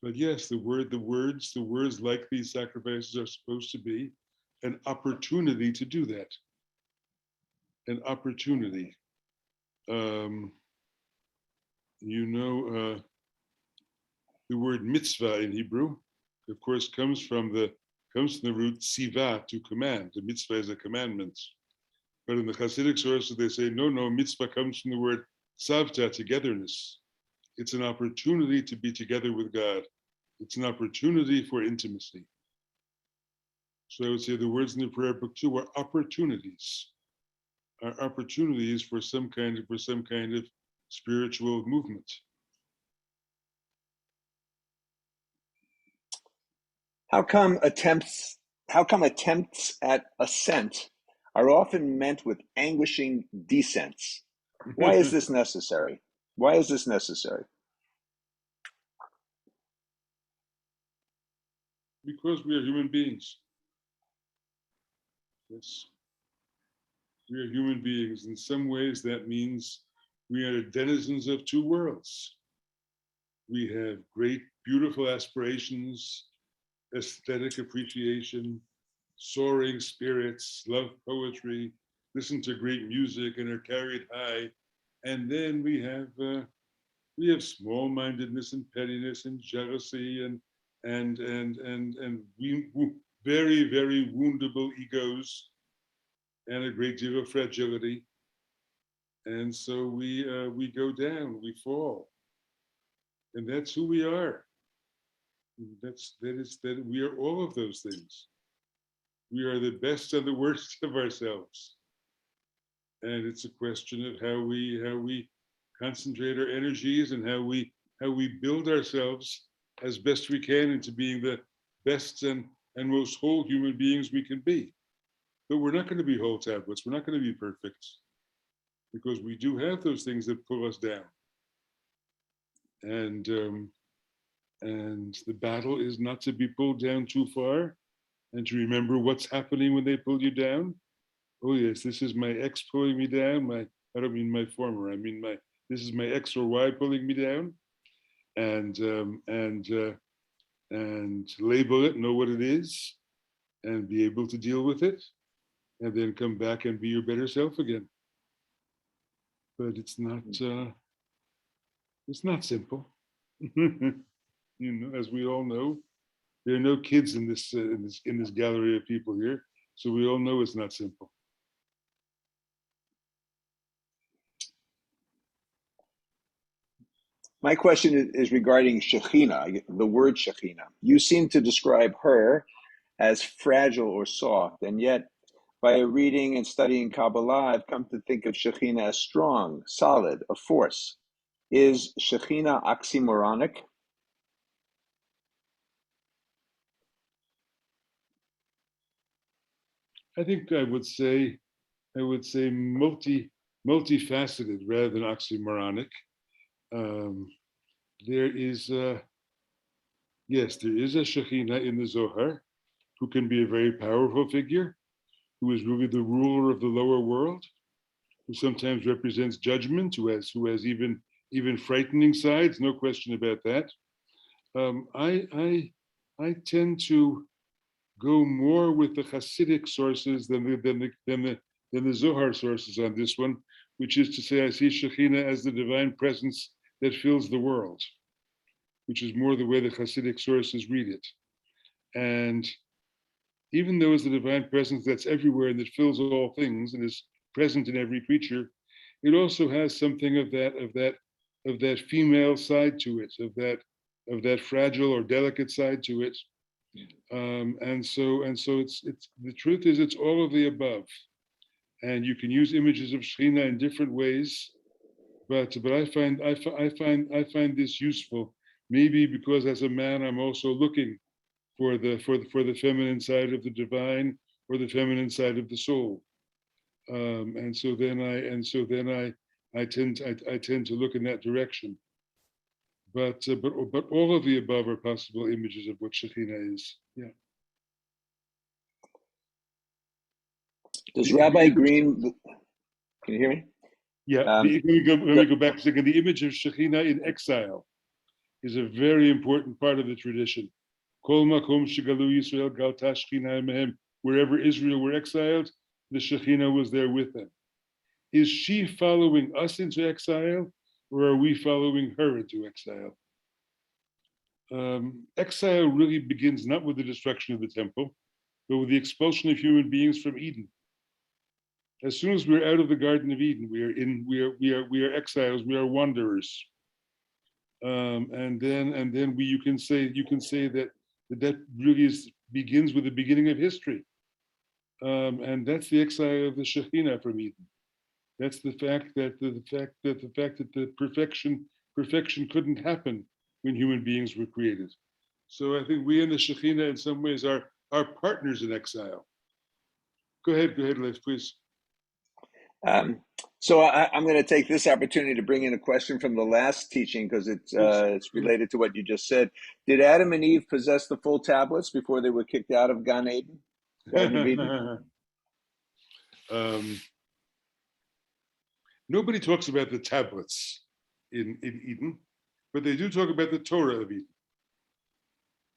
But yes, the words like these sacrifices are supposed to be an opportunity to do that. An opportunity. The word mitzvah in Hebrew, of course, comes from the root tzivah, to command. The mitzvah is a commandment. But in the Hasidic sources, they say, no, mitzvah comes from the word tzavta, togetherness. It's an opportunity to be together with God. It's an opportunity for intimacy. So I would say the words in the prayer book too are opportunities are opportunities for some kind of spiritual movement. How come attempts at ascent are often met with anguishing descents? Why is this necessary? Why is this necessary? Because we are human beings. Yes. We are human beings. In some ways, that means we are denizens of two worlds. We have great, beautiful aspirations, aesthetic appreciation, soaring spirits, love poetry, listen to great music, and are carried high. And then we have small-mindedness and pettiness and jealousy and we very, very woundable egos and a great deal of fragility. And so we go down, we fall, and that's who we are. That we are all of those things. We are the best and the worst of ourselves, and it's a question of how we concentrate our energies and how we build ourselves as best we can into being the best and most whole human beings we can be. But we're not going to be whole tablets. We're not going to be perfect, because we do have those things that pull us down. And the battle is not to be pulled down too far, and to remember what's happening when they pull you down. Oh yes, this is my ex pulling me down. I don't mean my former. I mean this is my X or Y pulling me down, and label it, know what it is, and be able to deal with it, and then come back and be your better self again. But it's not simple. As we all know, there are no kids in this gallery of people here, so we all know it's not simple. My question is regarding Shekhinah, the word Shekhinah. You seem to describe her as fragile or soft, and yet by reading and studying Kabbalah, I've come to think of Shekhinah as strong, solid, a force. Is Shekhinah oxymoronic? I think I would say multifaceted rather than oxymoronic. There is yes, there is a Shekhinah in the Zohar who can be a very powerful figure, who is really the ruler of the lower world, who sometimes represents judgment, who has even frightening sides, no question about that. I tend to go more with the Hasidic sources than the Zohar sources on this one, which is to say, I see Shekhinah as the divine presence that fills the world, which is more the way the Hasidic sources read it. And even though it's the divine presence that's everywhere and that fills all things and is present in every creature, it also has something of that female side to it, of that fragile or delicate side to it. And so it's the truth is it's all of the above, and you can use images of Shekhinah in different ways, but I find this useful, maybe because as a man I'm also looking for the feminine side of the divine or the feminine side of the soul, and so then I tend to look in that direction. But all of the above are possible images of what Shekhinah is. Yeah. Does Rabbi Green, can you hear me? Yeah, let me go back a second. The image of Shekhinah in exile is a very important part of the tradition. Kol makom shegalu Yisrael galta Shekhinah mehem. Wherever Israel were exiled, the Shekhinah was there with them. Is she following us into exile, or are we following her into exile? Exile really begins not with the destruction of the temple, but with the expulsion of human beings from Eden. As soon as we're out of the Garden of Eden, we are exiles, we are wanderers, and then you can say that really begins with the beginning of history, and that's the exile of the Shekhinah from Eden. That's the fact that the perfection couldn't happen when human beings were created. So I think we and the Shekhinah in some ways are partners in exile. Go ahead, Leif, please. So I'm going to take this opportunity to bring in a question from the last teaching because it's related to what you just said. Did Adam and Eve possess the full tablets before they were kicked out of Garden of Eden? Nobody talks about the tablets in Eden, but they do talk about the Torah of Eden.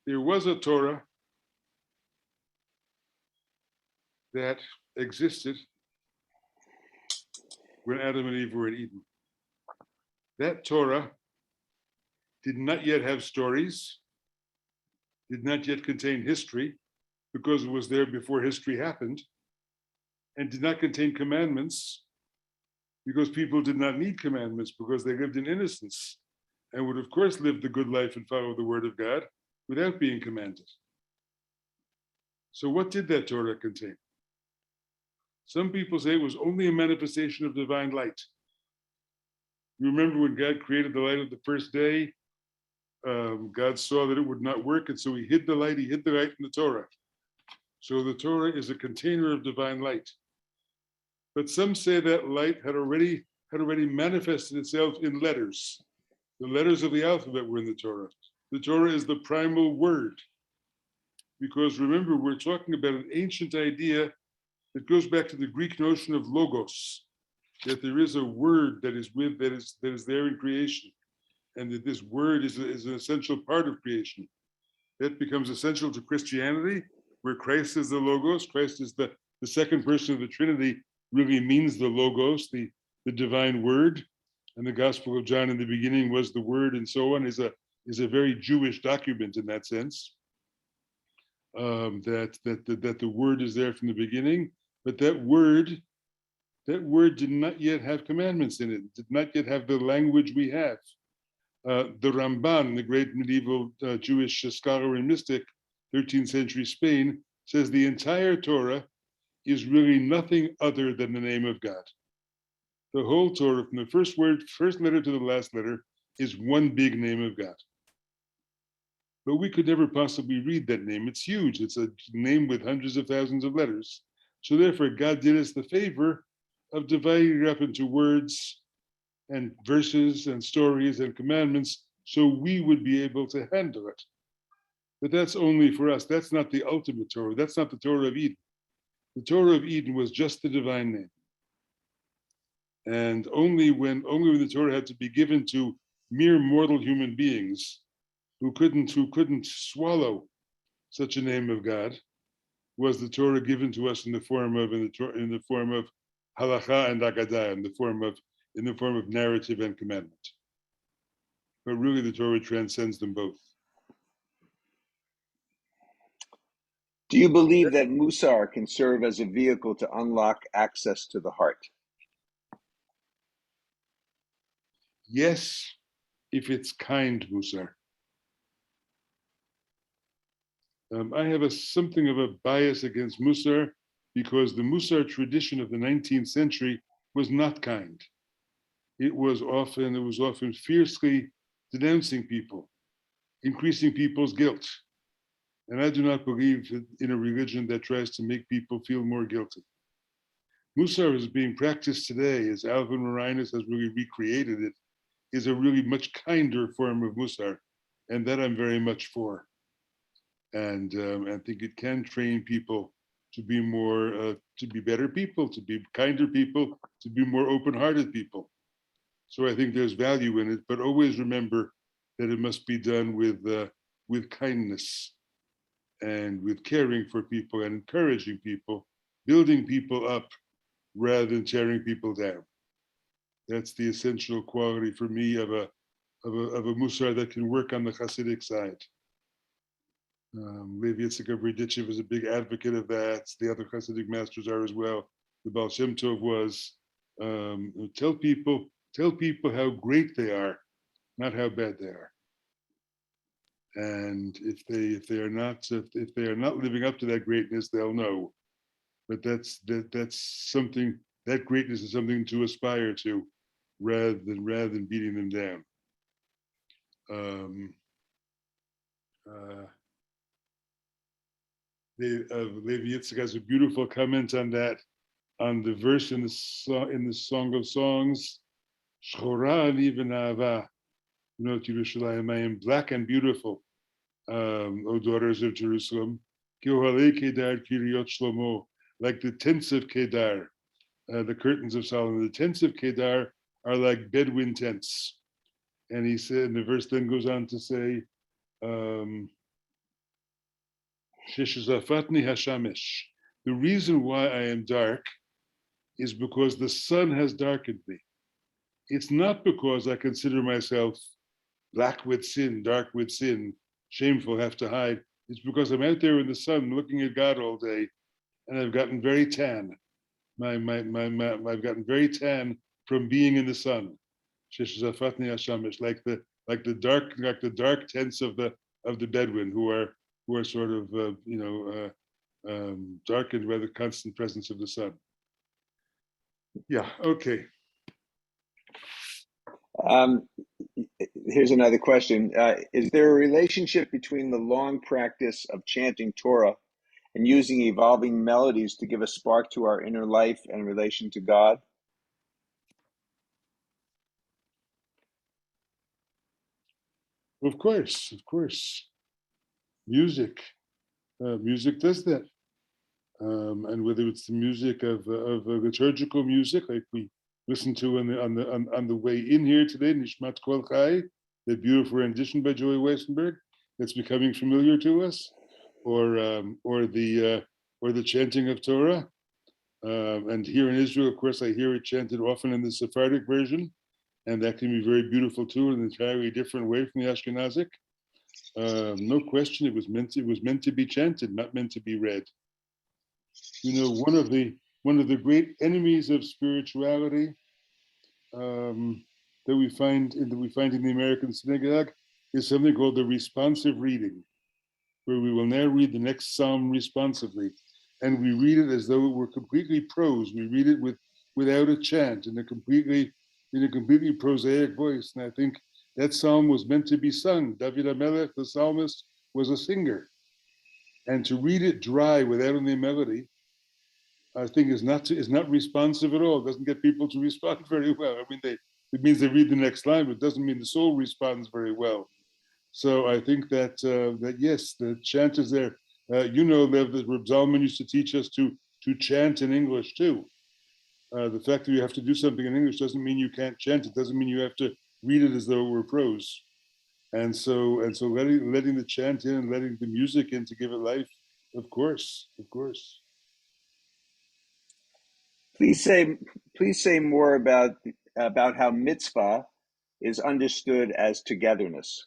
There was a Torah that existed when Adam and Eve were in Eden. That Torah did not yet have stories, did not yet contain history, because it was there before history happened, and did not contain commandments, because people did not need commandments because they lived in innocence and would, of course, live the good life and follow the word of God without being commanded. So what did that Torah contain? Some people say it was only a manifestation of divine light. You remember when God created the light of the first day, God saw that it would not work, and so he hid the light in the Torah. So the Torah is a container of divine light. But some say that light had already manifested itself in letters. The letters of the alphabet were in the Torah. The Torah is the primal word. Because remember, we're talking about an ancient idea that goes back to the Greek notion of logos, that there is a word that is there in creation, and that this word is an essential part of creation. That becomes essential to Christianity, where Christ is the logos. Christ is the second person of the Trinity, really means the logos, the divine word. And the Gospel of John in the beginning was the word, and so on, is a very Jewish document in that sense. That the word is there from the beginning, but that word did not yet have commandments in it, did not yet have the language we have. The Ramban, the great medieval Jewish scholar and mystic, 13th century Spain, says the entire Torah is really nothing other than the name of God. The whole Torah, from the first letter to the last letter, is one big name of God. But we could never possibly read that name. It's huge. It's a name with hundreds of thousands of letters. So therefore, God did us the favor of dividing it up into words and verses and stories and commandments so we would be able to handle it. But that's only for us. That's not the ultimate Torah. That's not the Torah of Eden. The Torah of Eden was just the divine name. And only when the Torah had to be given to mere mortal human beings who couldn't swallow such a name of God, was the Torah given to us in the form of halacha and agadah, in the form of narrative and commandment. But really, the Torah transcends them both. Do you believe that Musar can serve as a vehicle to unlock access to the heart? Yes, if it's kind Musar. I have something of a bias against Musar because the Musar tradition of the 19th century was not kind. It was often fiercely denouncing people, increasing people's guilt. And I do not believe in a religion that tries to make people feel more guilty. Musar is being practiced today, as Alvin Marinus has really recreated it, is a really much kinder form of Musar, and that I'm very much for. And I think it can train people to be to be better people, to be kinder people, to be more open-hearted people. So I think there's value in it, but always remember that it must be done with kindness and with caring for people and encouraging people, building people up rather than tearing people down. That's the essential quality for me of a Musar that can work on the Hasidic side. Levi Yitzchak of Berdichev is a big advocate of that. The other Hasidic masters are as well. The Baal Shem Tov was. Tell people how great they are, not how bad they are. And if they are not living up to that greatness, they'll know. But that's that greatness is something to aspire to, rather than beating them down. Levi Yitzchak has a beautiful comment on that, on the verse in the Song of Songs, Shchora ani v'na'ava, Bnot Yerushalayim, I am black and beautiful, O daughters of Jerusalem, Kiohalei Kedar Kiryot Shlomo, like the tents of Kedar, the curtains of Solomon. The tents of Kedar are like Bedouin tents. And he said, and the verse then goes on to say, Sheshazafatni Hashamesh. The reason why I am dark is because the sun has darkened me. It's not because I consider myself black with sin, dark with sin, shameful, have to hide. It's because I'm out there in the sun looking at God all day, and I've gotten very tan. I've gotten very tan from being in the sun. Like the dark tents of the Bedouin, who are sort of darkened by the constant presence of the sun. Yeah. Okay. Here's another question. Is there a relationship between the long practice of chanting Torah and using evolving melodies to give a spark to our inner life and relation to God? Of course. Music does that. And whether it's the music of liturgical music, like we listened to on the way in here today, Nishmat Kol Chai, the beautiful rendition by Joey Weissenberg, that's becoming familiar to us, or the chanting of Torah. And here in Israel, of course, I hear it chanted often in the Sephardic version, and that can be very beautiful too, in an entirely different way from the Ashkenazic. No question, it was meant to be chanted, not meant to be read. You know, one of the great enemies of spirituality that we find in the American synagogue is something called the responsive reading, where we will now read the next psalm responsively, and we read it as though it were completely prose. We read it without a chant, in a completely prosaic voice. And I think that psalm was meant to be sung. David HaMelech, the psalmist, was a singer, and to read it dry without any melody, I think is not responsive at all. It doesn't get people to respond very well. I mean, it means they read the next line, but it doesn't mean the soul responds very well. So I think that yes, the chant is there. You know, Lev, that Reb Zalman used to teach us to chant in English too. The fact that you have to do something in English doesn't mean you can't chant. It doesn't mean you have to read it as though it were prose. And so letting the chant in and letting the music in to give it life, of course. Please say more about how mitzvah is understood as togetherness.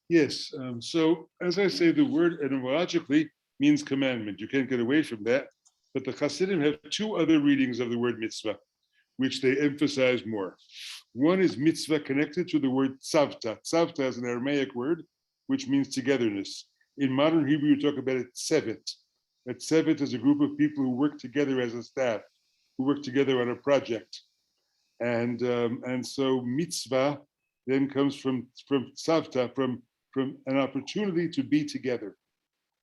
Yes. So as I say, the word etymologically means commandment. You can't get away from that. But the Hasidim have two other readings of the word mitzvah, which they emphasize more. One is mitzvah connected to the word tzavta. Tzavta is an Aramaic word, which means togetherness. In modern Hebrew, you talk about it tzevet. A tzevet is a group of people who work together as a staff, who work together on a project. And so mitzvah then comes from tzavta, from an opportunity to be together,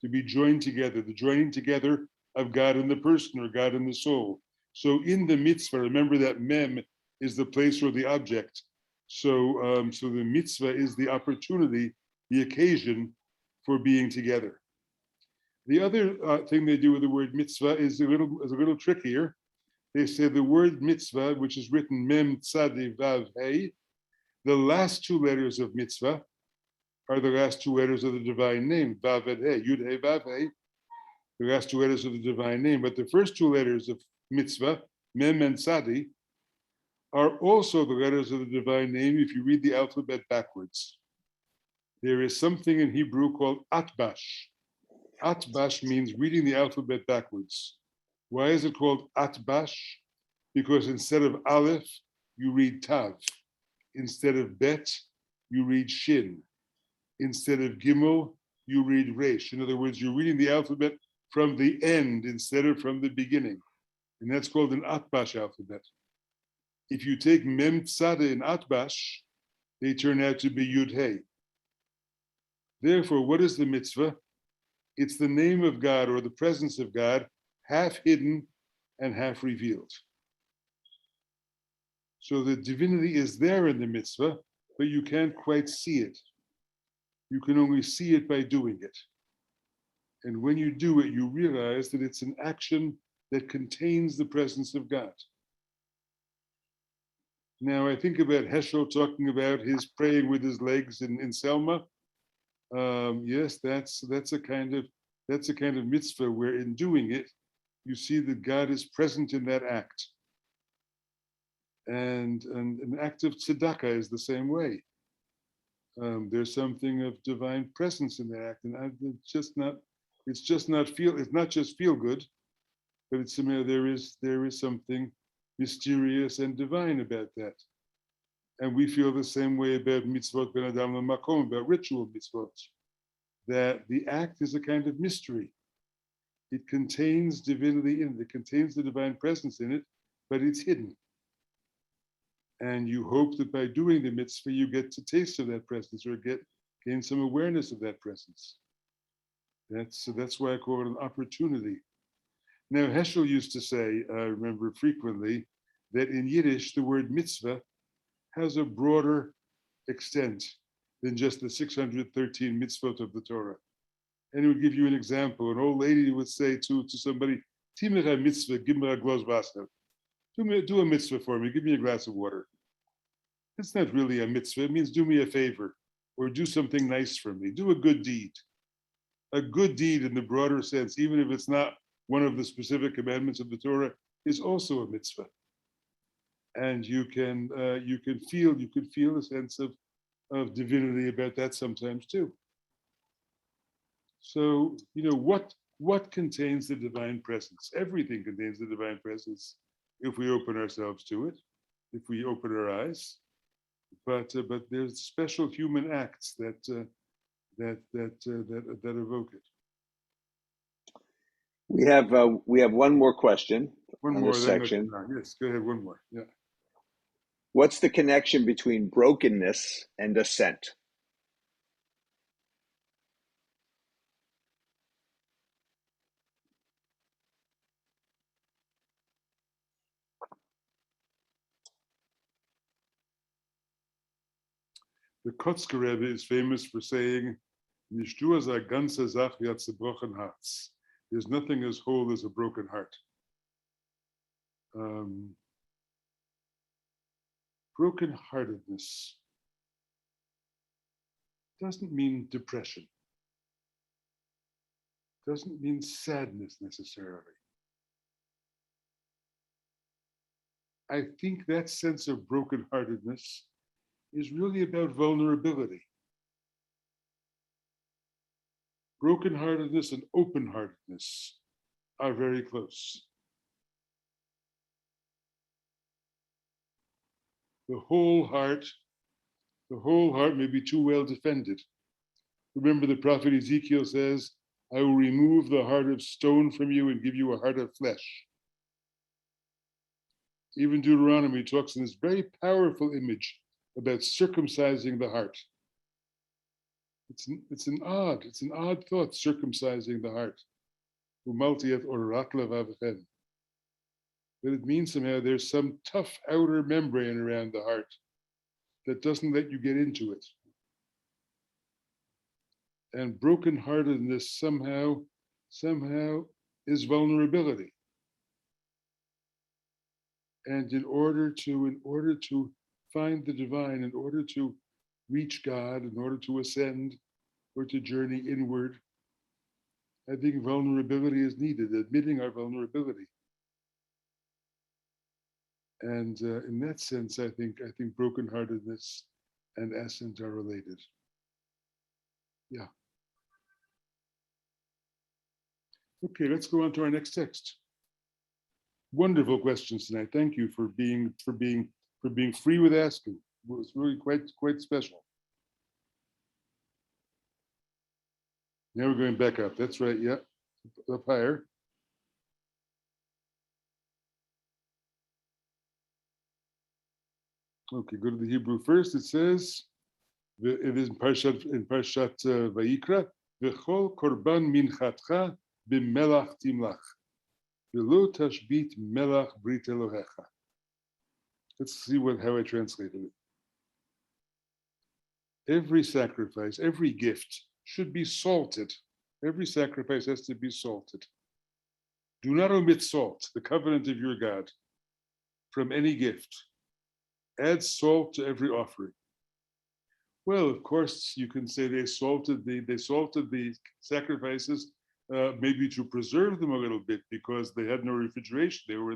to be joined together, the joining together of God and the person, or God and the soul. So in the mitzvah, remember that mem is the place or the object. So the mitzvah is the opportunity, the occasion for being together. The other thing they do with the word mitzvah is a little trickier. They say the word mitzvah, which is written mem tzadi vav hey, the last two letters of mitzvah are the last two letters of the divine name, vav and hey, yud hey vav hey, the last two letters of the divine name. But the first two letters of mitzvah, mem and tzadi, are also the letters of the divine name if you read the alphabet backwards. There is something in Hebrew called atbash. Atbash means reading the alphabet backwards. Why is it called atbash? Because instead of aleph, you read tav. Instead of bet, you read shin. Instead of gimel, you read resh. In other words, you're reading the alphabet from the end instead of from the beginning. and that's called an Atbash alphabet. If you take Mem Tzade and Atbash, they turn out to be Yud Hey. Therefore, what is the mitzvah? It's the name of God or the presence of God, half hidden and half revealed. So the divinity is there in the mitzvah, but you can't quite see it. You can only see it by doing it. And when you do it, you realize that it's an action that contains the presence of God. Now, I think about Heschel talking about his praying with his legs in Selma. Yes, that's a kind of mitzvah where in doing it, you see that God is present in that act. And an act of tzedakah is the same way. There's something of divine presence in that act, and it's not just feel good, but it's somehow there is something mysterious and divine about that. And we feel the same way about mitzvot ben adam l'makom, about ritual mitzvot, that the act is a kind of mystery. It contains divinity in it, it contains the divine presence in it, but it's hidden. And you hope that by doing the mitzvah, you get to taste of that presence or gain some awareness of that presence. That's why I call it an opportunity. Now, Heschel used to say, I remember frequently, that in Yiddish, the word mitzvah has a broader extent than just the 613 mitzvot of the Torah. And he would give you an example. An old lady would say to somebody, Timir mitzvah, give me a glass of water. Do a mitzvah for me, give me a glass of water. It's not really a mitzvah, it means do me a favor or do something nice for me, do a good deed. A good deed in the broader sense, even if it's not one of the specific commandments of the Torah, is also a mitzvah. And you can feel a sense of divinity about that sometimes too. So, what contains the divine presence? Everything contains the divine presence if we open ourselves to it, if we open our eyes. But there's special human acts that evoke it. We have one more question One on more, this then section. yes, go ahead. One more. Yeah. What's the connection between brokenness and ascent? The Kotzker Rebbe is famous for saying, "Nicht du as a ganze Sach wie a broken hearts." There's nothing as whole as a broken heart. Brokenheartedness doesn't mean depression, doesn't mean sadness necessarily. I think that sense of brokenheartedness is really about vulnerability. Brokenheartedness and open-heartedness are very close. The whole heart may be too well defended. Remember, the prophet Ezekiel says, "I will remove the heart of stone from you and give you a heart of flesh." Even Deuteronomy talks in this very powerful image about circumcising the heart. It's an odd thought, circumcising the heart. But it means somehow there's some tough outer membrane around the heart that doesn't let you get into it. And brokenheartedness somehow is vulnerability. And in order to find the divine, in order to reach God, in order to ascend or to journey inward, I think vulnerability is needed, admitting our vulnerability. And in that sense, I think brokenheartedness and ascent are related. Yeah. Okay, let's go on to our next text. Wonderful questions tonight. Thank you for being free with asking. It was really quite special. Now we're going back up. That's right. Yeah, up higher. Okay, go to the Hebrew first. It says, it is in Parshat Vayikra, V'chol korban minchatcha b'melach timlach, v'lo tashbit melach brit Elohecha. Let's see how I translated it. Every sacrifice, every gift should be salted. Every sacrifice has to be salted. Do not omit salt, the covenant of your God, from any gift. Add salt to every offering. Well, of course, you can say they salted the sacrifices, maybe to preserve them a little bit because they had no refrigeration. They were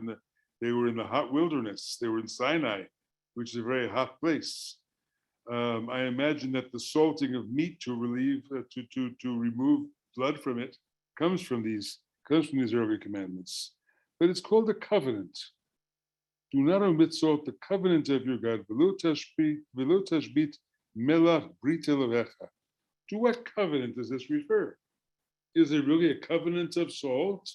in the hot wilderness. They were in Sinai, which is a very hot place. I imagine that the salting of meat to remove blood from it comes from these early commandments. But it's called a covenant. Do not omit salt, the covenant of your God. V'lo tashbit melach brit Elohecha. To what covenant does this refer? Is there really a covenant of salt?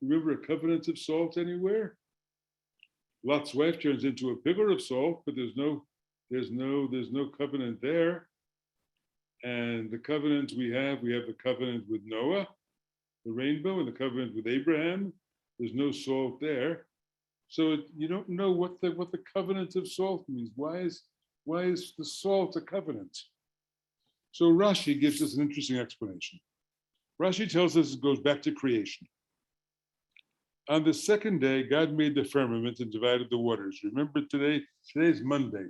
Remember a covenant of salt anywhere? Lot's wife turns into a pillar of salt, but there's no covenant there. And the covenant we have the covenant with Noah, the rainbow, and the covenant with Abraham. There's no salt there. So you don't know what the covenant of salt means. Why is the salt a covenant? So Rashi gives us an interesting explanation. Rashi tells us it goes back to creation. On the second day, God made the firmament and divided the waters. Remember today's Monday.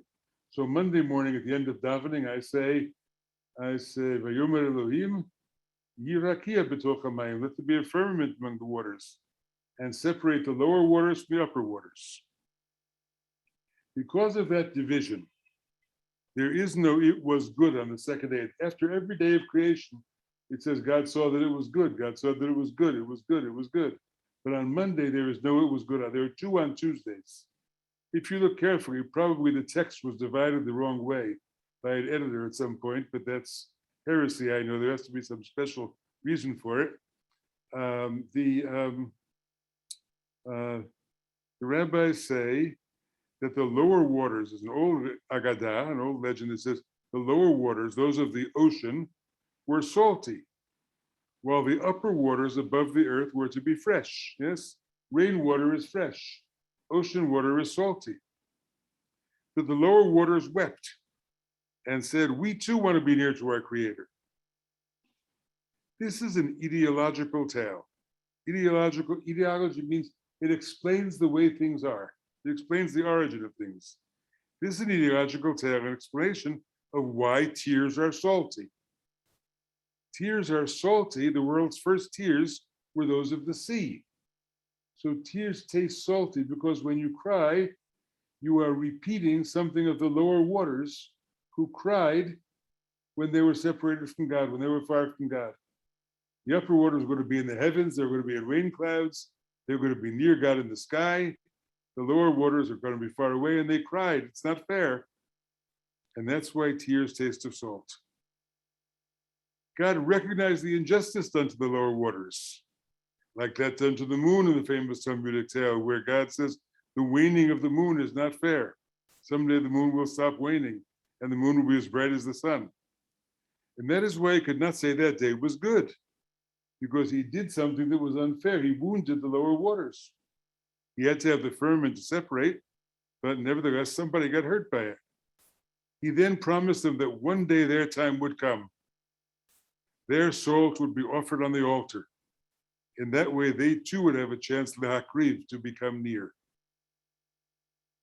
So Monday morning at the end of davening, I say, Vayomer Elohim, Yirakia b'toch hamayim. Let there be a firmament among the waters, and separate the lower waters from the upper waters. Because of that division, there is no it was good on the second day. After every day of creation, it says God saw that it was good. God saw that it was good. It was good. It was good. But on Monday, there is no it was good. There are two on Tuesdays. If you look carefully, probably the text was divided the wrong way by an editor at some point, but that's heresy. I know there has to be some special reason for it. The rabbis say that the lower waters is an old Agadah, an old legend that says the lower waters, those of the ocean, were salty, while the upper waters above the earth were to be fresh. Yes, rainwater is fresh, ocean water is salty. But the lower waters wept and said, we too want to be near to our Creator. This is an ideological tale. Ideology means it explains the way things are. It explains the origin of things. This is an ideological tale, an explanation of why tears are salty. Tears are salty. The world's first tears were those of the sea. So tears taste salty because when you cry, you are repeating something of the lower waters who cried when they were separated from God, when they were far from God. The upper waters were going to be in the heavens. They're going to be in rain clouds. They're going to be near God in the sky. The lower waters are going to be far away, and they cried. It's not fair. And that's why tears taste of salt. God recognized the injustice done to the lower waters, like that done to the moon in the famous Talmudic tale, where God says the waning of the moon is not fair. Someday the moon will stop waning, and the moon will be as bright as the sun. And that is why he could not say that day was good, because he did something that was unfair. He wounded the lower waters. He had to have the firmament to separate, but nevertheless, somebody got hurt by it. He then promised them that one day their time would come. Their salt would be offered on the altar. In that way, they too would have a chance to become near.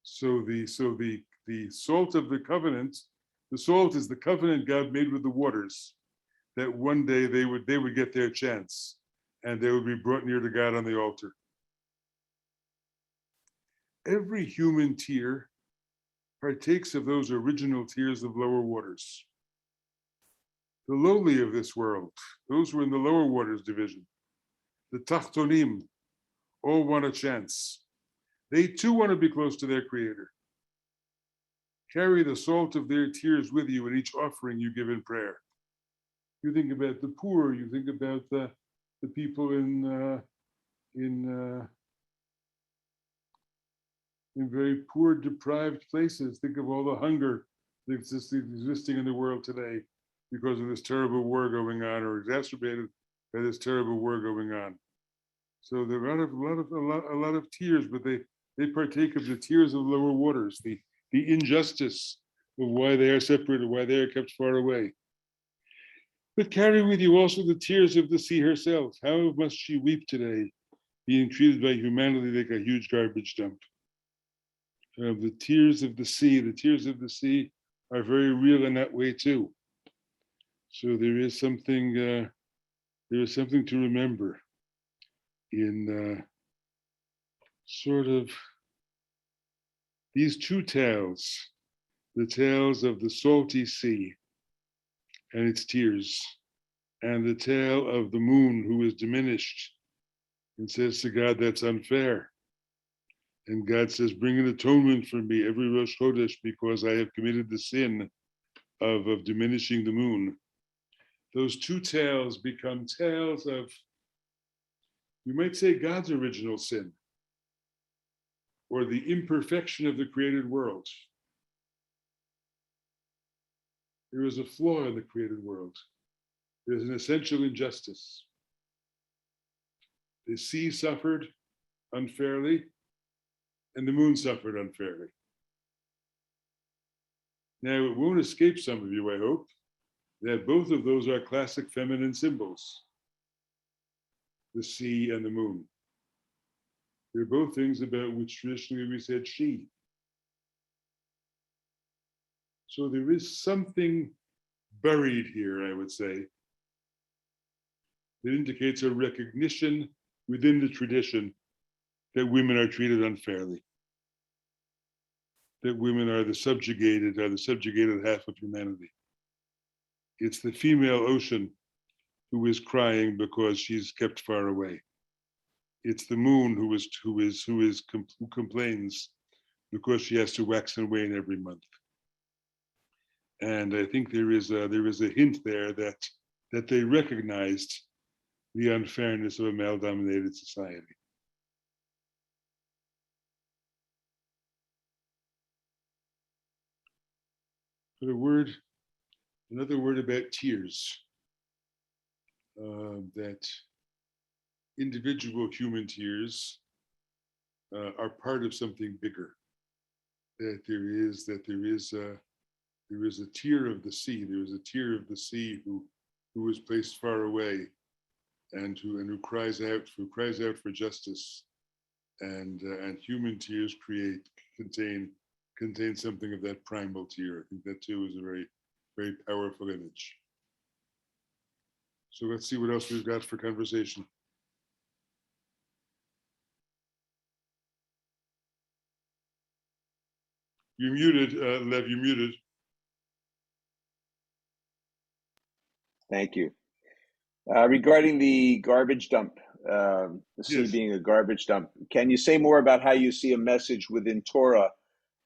So the salt of the covenant, the salt is the covenant God made with the waters, that one day they would get their chance and they would be brought near to God on the altar. Every human tear partakes of those original tears of lower waters. The lowly of this world, those who are in the lower waters division, the tachtonim, all want a chance. They too want to be close to their Creator. Carry the salt of their tears with you in each offering you give in prayer. You think about the poor, you think about the people in in very poor, deprived places. Think of all the hunger that's existing in the world today because of this terrible war going on, or exacerbated by this terrible war going on. So there are a lot of tears, but they partake of the tears of lower waters, the injustice of why they are separated, why they are kept far away. But carry with you also the tears of the sea herself. How must she weep today, being treated by humanity like a huge garbage dump? The tears of the sea are very real in that way too. So there is something to remember in sort of these two tales, the tales of the salty sea and its tears, and the tale of the moon who is diminished and says to God, that's unfair. And God says, bring an atonement for me every Rosh Chodesh because I have committed the sin of diminishing the moon. Those two tales become tales of, you might say, God's original sin, or the imperfection of the created world. There is a flaw in the created world. There's an essential injustice. The sea suffered unfairly, and the moon suffered unfairly. Now, it won't escape some of you, I hope, that both of those are classic feminine symbols, the sea and the moon. They're both things about which traditionally we said she. So there is something buried here, I would say, that indicates a recognition within the tradition that women are treated unfairly, that women are the subjugated half of humanity. It's the female ocean who is crying because she's kept far away. It's the moon who complains because she has to wax and wane every month. And I think there is a hint there that they recognized the unfairness of a male-dominated society. But another word about tears, that individual human tears are part of something bigger. That there is a tear of the sea. There is a tear of the sea who is placed far away, and who cries out for justice, and human tears contain something of that primal tear. I think that too is a very, very powerful image. So let's see what else we've got for conversation. You're muted, Lev, you're muted. Thank you. Regarding the garbage dump, the sea Yes. being a garbage dump, can you say more about how you see a message within Torah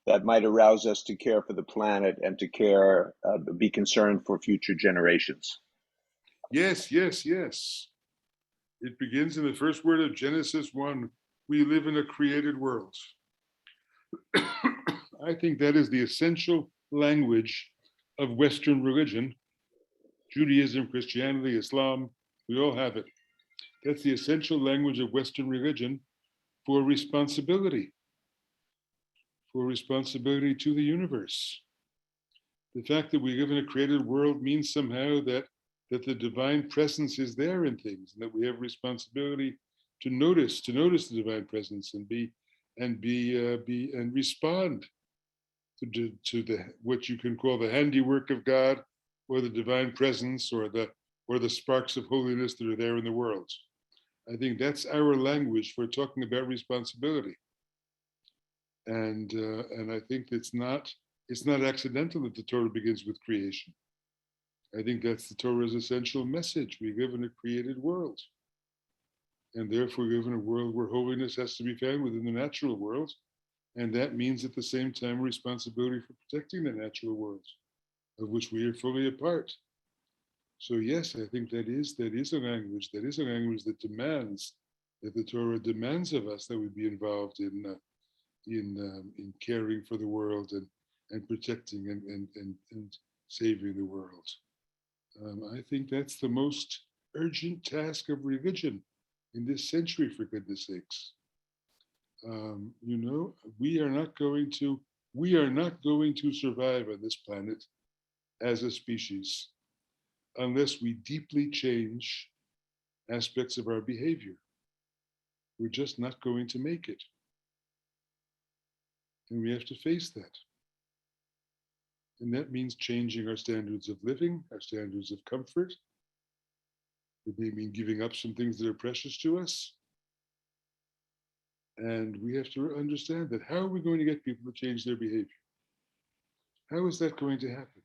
that might arouse us to care for the planet and to be concerned for future generations? Yes. It begins in the first word of Genesis 1. We live in a created world. I think that is the essential language of Western religion. Judaism, Christianity, Islam, we all have it. That's the essential language of Western religion for responsibility to the universe. The fact that we live in a created world means somehow that the divine presence is there in things, and that we have responsibility to notice the divine presence and respond to the what you can call the handiwork of God, or the divine presence, or the sparks of holiness that are there in the world. I think that's our language for talking about responsibility, and I think it's not accidental that the Torah begins with creation. I think that's the Torah's essential message. We live in a created world, and therefore we live in a world where holiness has to be found within the natural world, and that means at the same time responsibility for protecting the natural world, of which we are fully a part. So yes, I think that is a language that demands, that the Torah demands of us that we be involved in in caring for the world and protecting and saving the world. I think that's the most urgent task of religion in this century, for goodness sakes. We are not going to survive on this planet as a species unless we deeply change aspects of our behavior. We're just not going to make it. And we have to face that. And that means changing our standards of living, our standards of comfort. It may mean giving up some things that are precious to us. And we have to understand that how are we going to get people to change their behavior? How is that going to happen?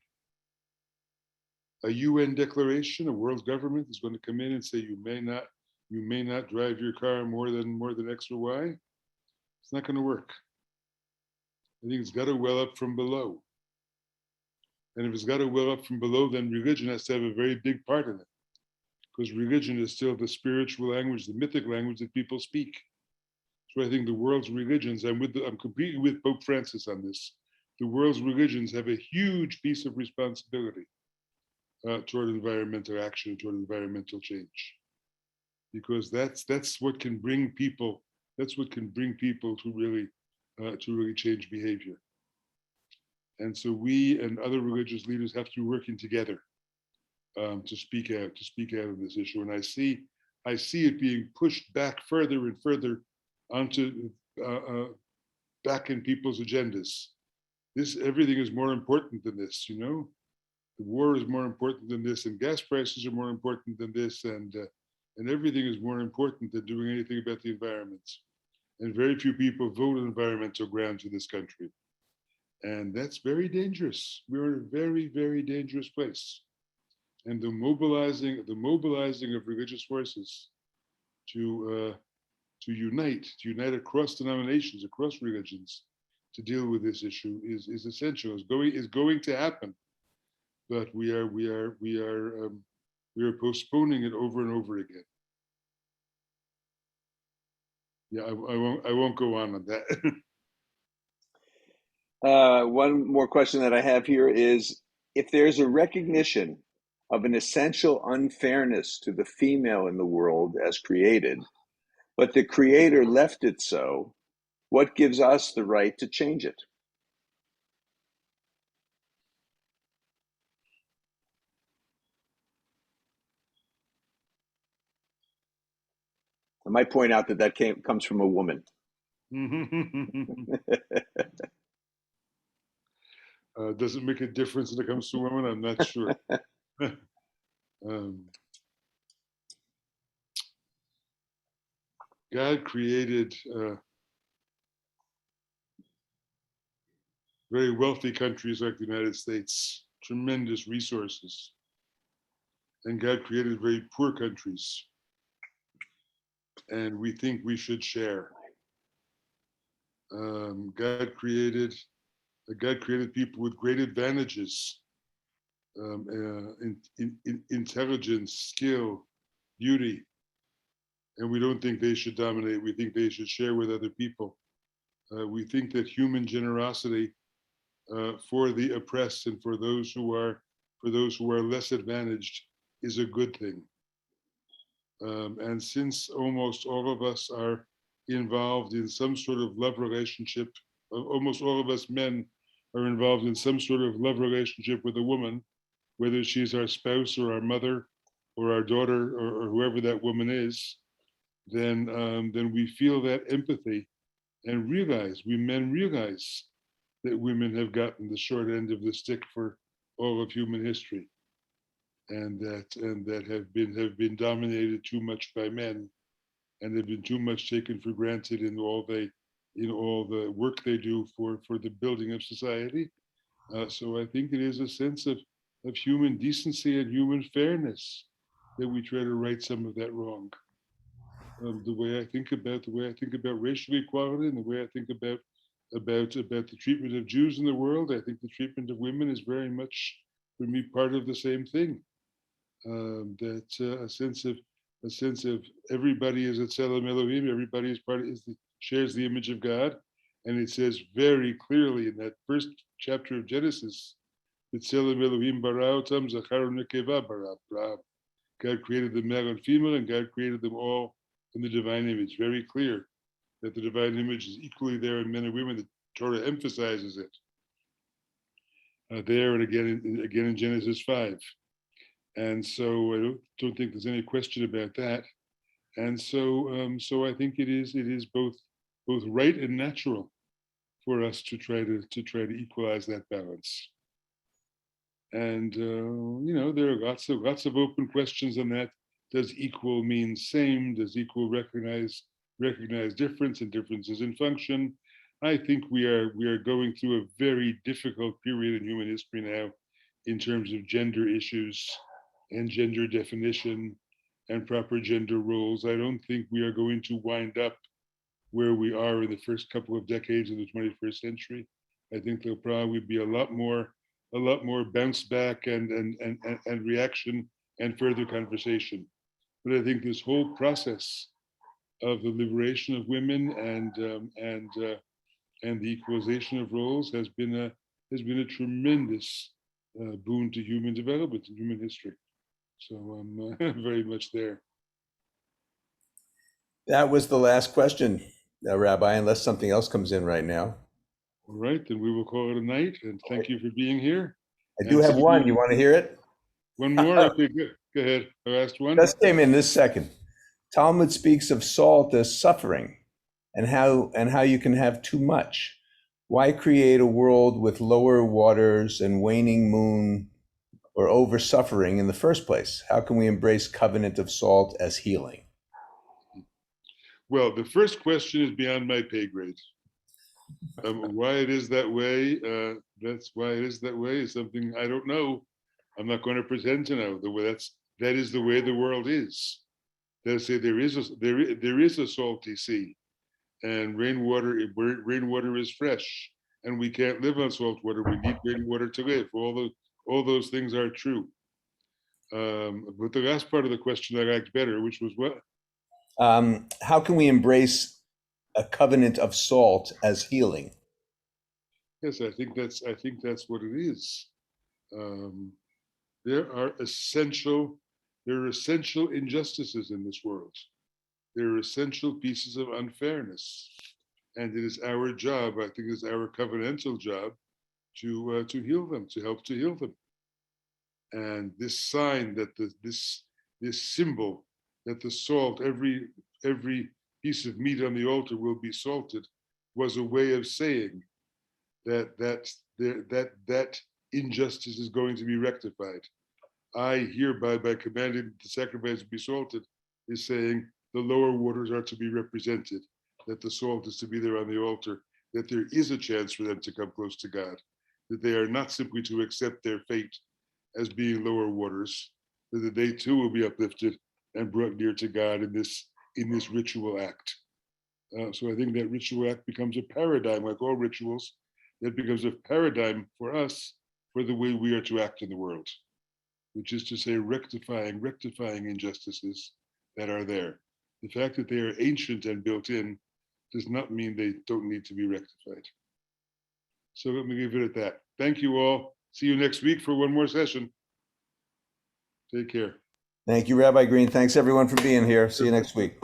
A UN declaration, a world government is going to come in and say you may not drive your car more than X or Y. It's not going to work. I think it's got to well up from below. And if it's got to well up from below, then religion has to have a very big part in it. Because religion is still the spiritual language, the mythic language that people speak. So I think the world's religions, I'm completely with Pope Francis on this. The world's religions have a huge piece of responsibility toward environmental action, toward environmental change, because that's what can bring people. That's what can bring people to really change behavior. And so we and other religious leaders have to be working together to speak out on this issue. And I see it being pushed back further and further onto back in people's agendas. Everything is more important than this, The war is more important than this, and gas prices are more important than this, and everything is more important than doing anything about the environment. And very few people vote on environmental grounds in this country. And that's very dangerous. We're in a very, very dangerous place. And the mobilizing of religious forces to unite across denominations, across religions, to deal with this issue is essential. Is going to happen, but we are postponing it over and over again. Yeah, I won't go on that. One more question that I have here is, if there's a recognition of an essential unfairness to the female in the world as created, but the Creator left it so, what gives us the right to change it? I might point out that comes from a woman. Does it make a difference when it comes to women? I'm not sure. God created very wealthy countries like the United States, tremendous resources. And God created very poor countries. And we think we should share. God created people with great advantages, intelligence, skill, beauty. And we don't think they should dominate. We think they should share with other people. We think that human generosity for the oppressed and for those who are less advantaged is a good thing. And since almost all of us are involved in some sort of love relationship, almost all of us men are involved in some sort of love relationship with a woman, whether she's our spouse or our mother or our daughter or whoever that woman is, then we feel that empathy and we men realize that women have gotten the short end of the stick for all of human history, and that have been dominated too much by men, and have been too much taken for granted in all the work they do for the building of society. So I think it is a sense of human decency and human fairness that we try to right some of that wrong. The way I think about racial equality, and the way I think about the treatment of Jews in the world, I think the treatment of women is very much, for me, part of the same thing. That a sense of everybody is a Tzelem Elohim, everybody shares the image of God, And it says very clearly in that first chapter of Genesis, B'Tselem Elohim bara otam, zachar u'nekeva bara. God created the male and female, and God created them all in the divine image. Very clear that the divine image is equally there in men and women. The Torah emphasizes it there and again in Genesis 5. And so I don't think there's any question about that. And so I think it is both right and natural for us to try to equalize that balance. And there are lots of open questions on that. Does equal mean same? Does equal recognize difference and differences in function? I think we are going through a very difficult period in human history now in terms of gender issues and gender definition and proper gender roles. I don't think we are going to wind up where we are in the first couple of decades of the 21st century. I think there'll probably be a lot more bounce back and reaction and further conversation. But I think this whole process of the liberation of women and the equalization of roles has been a tremendous boon to human development and human history. So I'm very much there. That was the last question, Rabbi, unless something else comes in right now. All right, then we will call it a night, and thank you for being here. I do have one. You want to hear it? One more? Okay, good. Go ahead. I asked one. Just came in this second. Talmud speaks of salt as suffering and how you can have too much. Why create a world with lower waters and waning moon or over suffering in the first place? How can we embrace covenant of salt as healing? Well, the first question is beyond my pay grade. Why it is that way, that's why it is that way is something I don't know. I'm not going to pretend to know. That is the way the world is. They say there is a salty sea, and rainwater is fresh, and we can't live on salt water. We need rainwater to live. All those things are true. But the last part of the question I liked better, which was what? How can we embrace a covenant of salt as healing? Yes, I think that's what it is. There are essential injustices in this world. There are essential pieces of unfairness, and it is our job. I think it's our covenantal job to heal them, to help to heal them. And this sign that this symbol that the salt, every piece of meat on the altar will be salted, was a way of saying that injustice is going to be rectified. I hereby, by commanding the sacrifice to be salted, is saying the lower waters are to be represented, that the salt is to be there on the altar, that there is a chance for them to come close to God, that they are not simply to accept their fate as being lower waters, but that they too will be uplifted and brought near to God in this ritual act. So I think that ritual act becomes a paradigm, like all rituals, that becomes a paradigm for us for the way we are to act in the world, which is to say rectifying injustices that are there. The fact that they are ancient and built in does not mean they don't need to be rectified. So let me leave it at that. Thank you all. See you next week for one more session. Take care. Thank you, Rabbi Green. Thanks everyone for being here. See you next week.